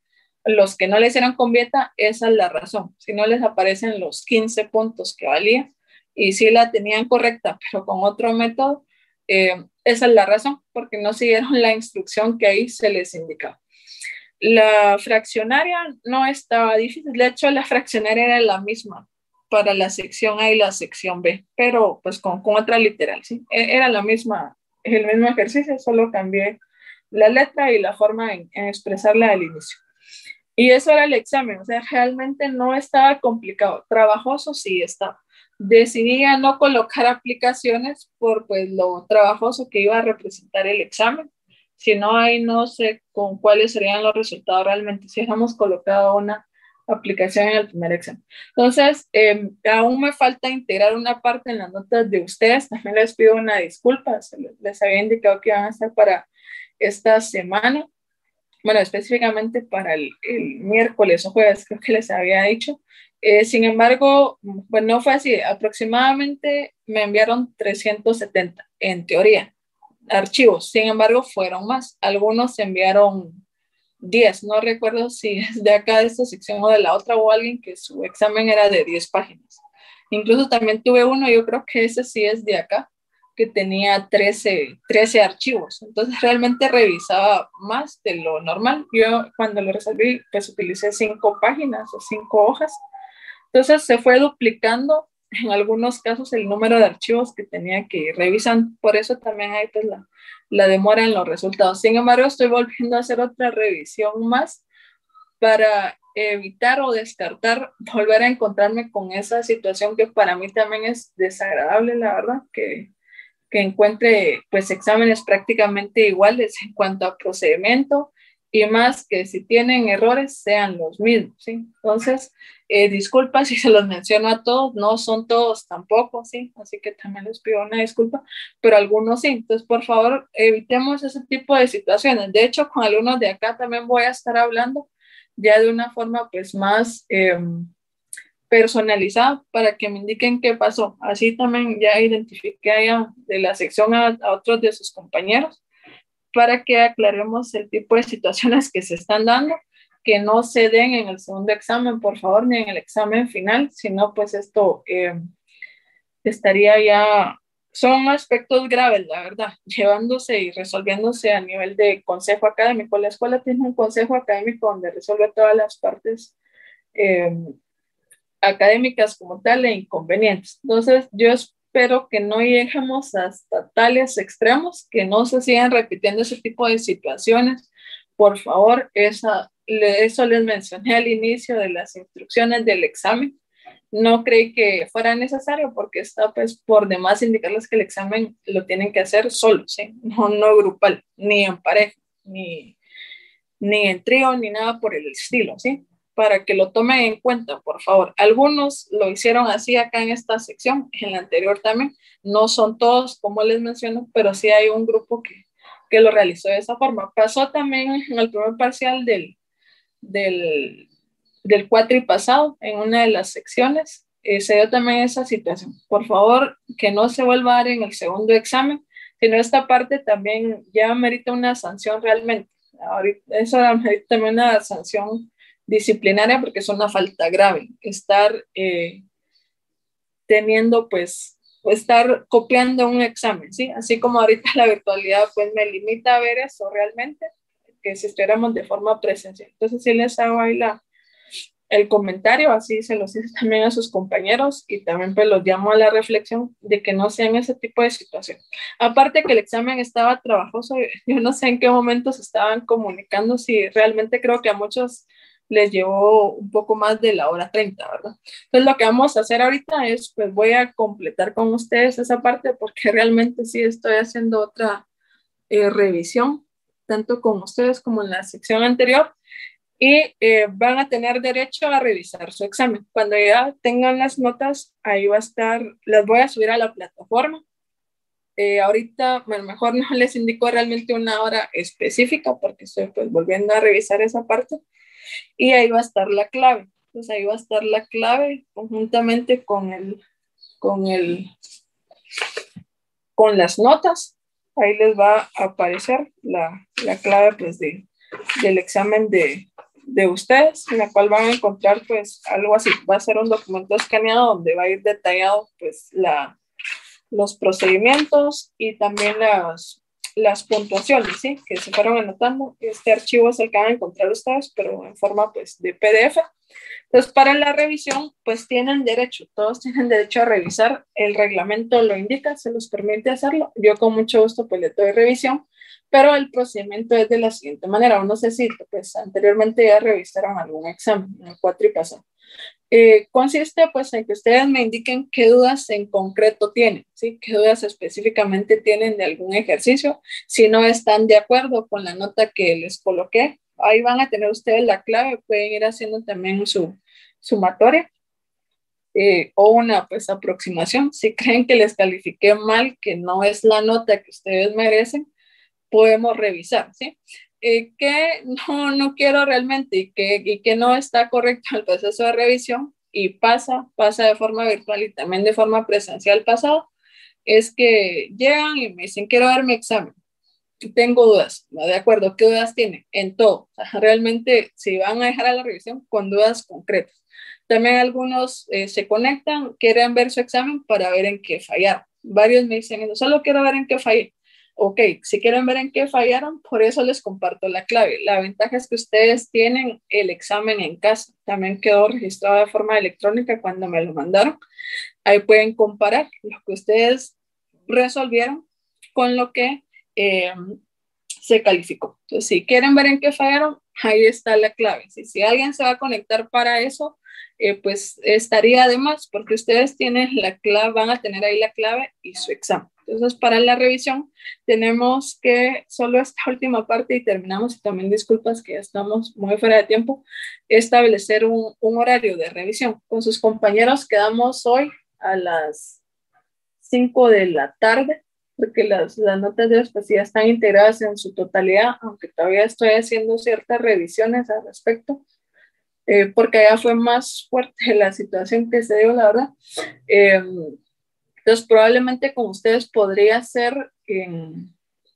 S1: Los que no le hicieron con vieta, esa es la razón. Si no les aparecen los 15 puntos que valía y si la tenían correcta, pero con otro método, esa es la razón, porque no siguieron la instrucción que ahí se les indicaba. La fraccionaria no estaba difícil, de hecho la fraccionaria era la misma para la sección A y la sección B, pero pues con otra literal, ¿sí? Era la misma, el mismo ejercicio, solo cambié la letra y la forma en expresarla al inicio. Y eso era el examen, o sea, realmente no estaba complicado. Trabajoso sí estaba. Decidí a no colocar aplicaciones por pues lo trabajoso que iba a representar el examen. Si no, ahí no sé con cuáles serían los resultados realmente si hubiéramos colocado una aplicación en el primer examen. Entonces, aún me falta integrar una parte en las notas de ustedes. También les pido una disculpa. Les había indicado que iban a estar para esta semana. Bueno, específicamente para el miércoles o jueves, creo que les había dicho. Sin embargo, bueno, no fue así. Aproximadamente me enviaron 370, en teoría, archivos. Sin embargo, fueron más. Algunos enviaron 10. No recuerdo si es de acá, de esta sección o de la otra, o alguien que su examen era de 10 páginas. Incluso también tuve uno, yo creo que ese sí es de acá, que tenía 13 archivos. Entonces realmente revisaba más de lo normal. Yo cuando lo resolví, pues utilicé 5 páginas o 5 hojas. Entonces se fue duplicando en algunos casos el número de archivos que tenía que ir revisando. Por eso también hay pues la demora en los resultados. Sin embargo, estoy volviendo a hacer otra revisión más para evitar o descartar volver a encontrarme con esa situación que para mí también es desagradable, la verdad, que encuentre pues exámenes prácticamente iguales en cuanto a procedimiento y más que si tienen errores sean los mismos, ¿sí? Entonces, disculpa si se los menciono a todos, no son todos tampoco, ¿sí? Así que también les pido una disculpa, pero algunos sí. Entonces, por favor, evitemos ese tipo de situaciones. De hecho, con algunos de acá también voy a estar hablando ya de una forma pues más personalizada para que me indiquen qué pasó. Así también ya identifiqué allá de la sección a otros de sus compañeros para que aclaremos el tipo de situaciones que se están dando, que no se den en el segundo examen, por favor, ni en el examen final, sino pues esto estaría ya, son aspectos graves, la verdad, llevándose y resolviéndose a nivel de consejo académico. La escuela tiene un consejo académico donde resuelve todas las partes académicas como tal e inconvenientes. Entonces, yo espero que no lleguemos hasta tales extremos, que no se sigan repitiendo ese tipo de situaciones. Por favor, eso les mencioné al inicio de las instrucciones del examen. No creí que fuera necesario porque está pues por demás indicarles que el examen lo tienen que hacer solos, ¿sí? No grupal, ni en pareja, ni en trío, ni nada por el estilo, ¿sí? Para que lo tomen en cuenta, por favor. Algunos lo hicieron así acá en esta sección, en la anterior también. No son todos, como les menciono, pero sí hay un grupo que lo realizó de esa forma. Pasó también en el primer parcial del cuatri pasado, en una de las secciones, se dio también esa situación. Por favor, que no se vuelva a dar en el segundo examen, sino esta parte también ya merita una sanción realmente. Ahorita, eso merita también una sanción disciplinaria porque es una falta grave. Estar teniendo, pues, estar copiando un examen, ¿sí? Así como ahorita la virtualidad, pues, me limita a ver eso realmente, que si estuviéramos de forma presencial. Entonces, sí les hago ahí el comentario, así se los hice también a sus compañeros y también pues los llamo a la reflexión de que no sean ese tipo de situación. Aparte que el examen estaba trabajoso, yo no sé en qué momento se estaban comunicando, si realmente creo que a muchos les llevó un poco más de la hora 30, ¿verdad? Entonces lo que vamos a hacer ahorita es, pues voy a completar con ustedes esa parte porque realmente sí estoy haciendo otra revisión, tanto con ustedes como en la sección anterior, y van a tener derecho a revisar su examen. Cuando ya tengan las notas, ahí va a estar, las voy a subir a la plataforma. Ahorita, bueno, mejor no les indico realmente una hora específica porque estoy pues volviendo a revisar esa parte y ahí va a estar la clave. Entonces ahí va a estar la clave conjuntamente con las notas. Ahí les va a aparecer la clave pues del examen de ustedes, en la cual van a encontrar pues algo así. Va a ser un documento escaneado donde va a ir detallado pues los procedimientos y también las puntuaciones, ¿sí? Que se fueron anotando. Este archivo es el que van a encontrar ustedes, pero en forma pues de PDF. Entonces, para la revisión, pues tienen derecho, todos tienen derecho a revisar, el reglamento lo indica, se los permite hacerlo, yo con mucho gusto pues le doy revisión, pero el procedimiento es de la siguiente manera, no sé si pues anteriormente ya revisaron algún examen, en el cuatripasado. Consiste pues en que ustedes me indiquen qué dudas en concreto tienen, ¿sí? Qué dudas específicamente tienen de algún ejercicio, si no están de acuerdo con la nota que les coloqué, ahí van a tener ustedes la clave, pueden ir haciendo también su sumatoria o una pues aproximación, si creen que les califiqué mal, que no es la nota que ustedes merecen, podemos revisar, ¿sí? Que no quiero realmente y que no está correcto el proceso de revisión y pasa de forma virtual y también de forma presencial pasado, es que llegan y me dicen, quiero ver mi examen. Tengo dudas, ¿no? De acuerdo, ¿qué dudas tienen? En todo, o sea, realmente si van a dejar a la revisión con dudas concretas. También algunos se conectan, quieren ver su examen para ver en qué fallaron. Varios me dicen, no solo quiero ver en qué fallé. Ok, si quieren ver en qué fallaron, por eso les comparto la clave. La ventaja es que ustedes tienen el examen en casa. También quedó registrado de forma electrónica cuando me lo mandaron. Ahí pueden comparar lo que ustedes resolvieron con lo que se calificó. Entonces, si quieren ver en qué fallaron, ahí está la clave. Si alguien se va a conectar para eso, pues estaría de más, porque ustedes tienen la clave, van a tener ahí la clave y su examen. Entonces, para la revisión, tenemos que, solo esta última parte y terminamos, y también disculpas que ya estamos muy fuera de tiempo, establecer un horario de revisión. Con sus compañeros quedamos hoy a las 5 de la tarde, porque las notas de pues ya están integradas en su totalidad, aunque todavía estoy haciendo ciertas revisiones al respecto, porque allá fue más fuerte la situación que se dio, la verdad. Entonces, probablemente con ustedes podría ser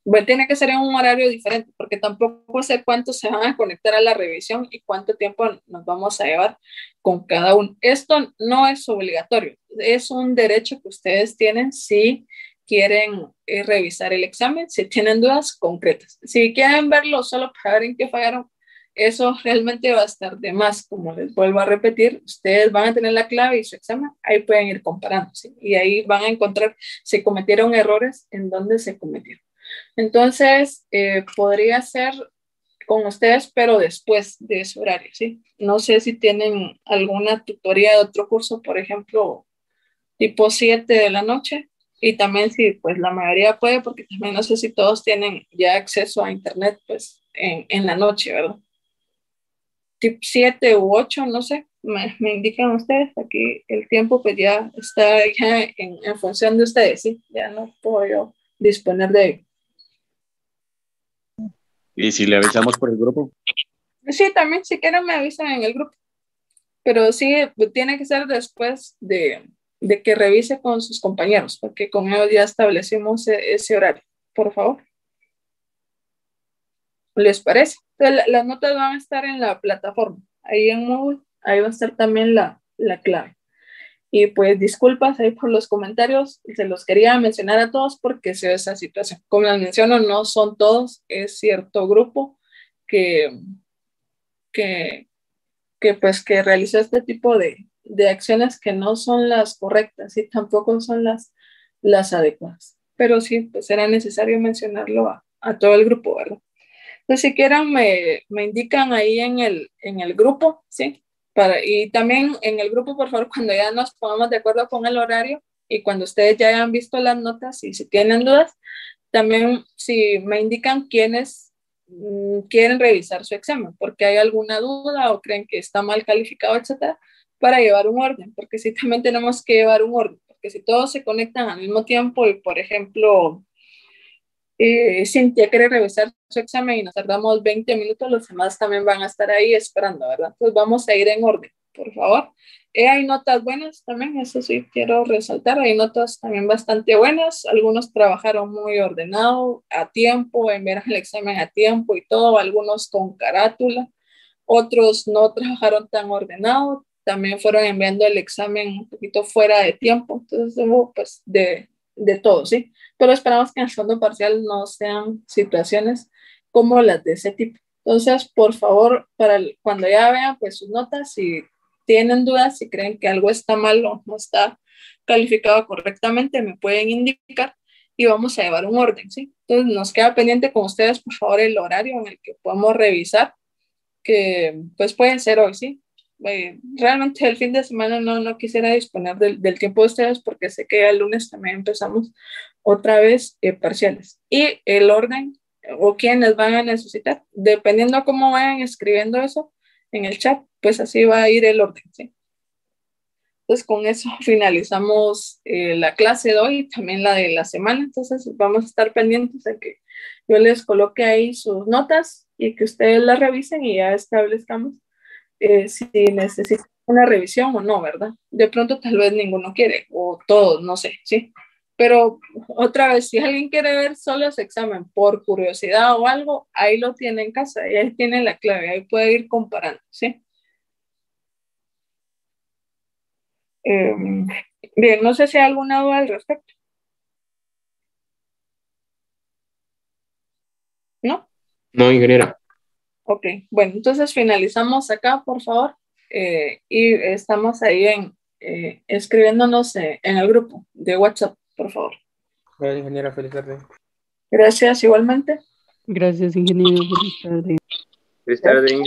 S1: bueno, tiene que ser en un horario diferente, porque tampoco sé cuántos se van a conectar a la revisión y cuánto tiempo nos vamos a llevar con cada uno. Esto no es obligatorio, es un derecho que ustedes tienen si quieren revisar el examen, si tienen dudas concretas. Si quieren verlo solo para ver en qué fallaron, eso realmente va a estar de más, como les vuelvo a repetir, ustedes van a tener la clave y su examen, ahí pueden ir comparando, ¿sí? Y ahí van a encontrar si cometieron errores, en dónde se cometieron. Entonces, podría ser con ustedes, pero después de ese horario, ¿sí? No sé si tienen alguna tutoría de otro curso, por ejemplo, tipo 7 de la noche, y también si pues la mayoría puede, porque también no sé si todos tienen ya acceso a internet pues en la noche, ¿verdad? Tipo 7 u 8, no sé, me indican ustedes, aquí el tiempo pues ya está ya en función de ustedes, ¿sí? Ya no puedo yo disponer de ello.
S9: ¿Y si le avisamos por el grupo?
S1: Sí, también si quieren me avisan en el grupo, pero sí tiene que ser después de que revise con sus compañeros, porque con ellos ya establecimos ese horario, por favor. ¿Les parece? Entonces, las notas van a estar en la plataforma, ahí en Moodle, ahí va a estar también la clave. Y pues disculpas ahí por los comentarios, se los quería mencionar a todos porque se ve esa situación. Como les menciono, no son todos, es cierto grupo que pues que realizó este tipo de acciones que no son las correctas y tampoco son las adecuadas. Pero sí, pues era necesario mencionarlo a todo el grupo, ¿verdad? Entonces, si quieren, me indican ahí en el grupo, ¿sí? Y también en el grupo, por favor, cuando ya nos pongamos de acuerdo con el horario y cuando ustedes ya hayan visto las notas y si tienen dudas, también si me indican quiénes quieren revisar su examen, porque hay alguna duda o creen que está mal calificado, etcétera, para llevar un orden, porque sí también tenemos que llevar un orden, porque si todos se conectan al mismo tiempo y, por ejemplo, Cintia quiere revisar su examen y nos tardamos 20 minutos, los demás también van a estar ahí esperando, ¿verdad? Entonces vamos a ir en orden, por favor. Hay notas buenas también, eso sí quiero resaltar, hay notas también bastante buenas, algunos trabajaron muy ordenado, a tiempo, enviaron el examen a tiempo y todo, algunos con carátula, otros no trabajaron tan ordenado, también fueron enviando el examen un poquito fuera de tiempo, entonces hubo pues de de todo, ¿sí? Pero esperamos que en el segundo parcial no sean situaciones como las de ese tipo. Entonces, por favor, cuando ya vean pues sus notas, si tienen dudas, si creen que algo está mal o no está calificado correctamente, me pueden indicar y vamos a llevar un orden, ¿sí? Entonces, nos queda pendiente con ustedes, por favor, el horario en el que podamos revisar, que pues puede ser hoy, ¿sí? Realmente el fin de semana no quisiera disponer del tiempo de ustedes porque sé que el lunes también empezamos otra vez parciales. Y el orden o quienes van a necesitar, dependiendo cómo vayan escribiendo eso en el chat, pues así va a ir el orden, ¿sí? Entonces con eso finalizamos la clase de hoy y también la de la semana. Entonces vamos a estar pendientes de que yo les coloque ahí sus notas y que ustedes las revisen y ya establezcamos si necesitan una revisión o no, ¿verdad? De pronto tal vez ninguno quiere, o todos, no sé, ¿sí? Pero otra vez, si alguien quiere ver solo ese examen por curiosidad o algo, ahí lo tiene en casa, y ahí tiene la clave, ahí puede ir comparando, ¿sí? Bien, no sé si hay alguna duda al respecto. ¿No?
S13: No, ingeniera.
S1: Ok, bueno, entonces finalizamos acá, por favor, y estamos ahí escribiéndonos en el grupo de WhatsApp, por favor.
S13: Gracias, ingeniera. Feliz tarde.
S1: Gracias, igualmente.
S7: Gracias, ingeniero. Feliz tarde.
S9: Feliz tarde, Ingrid.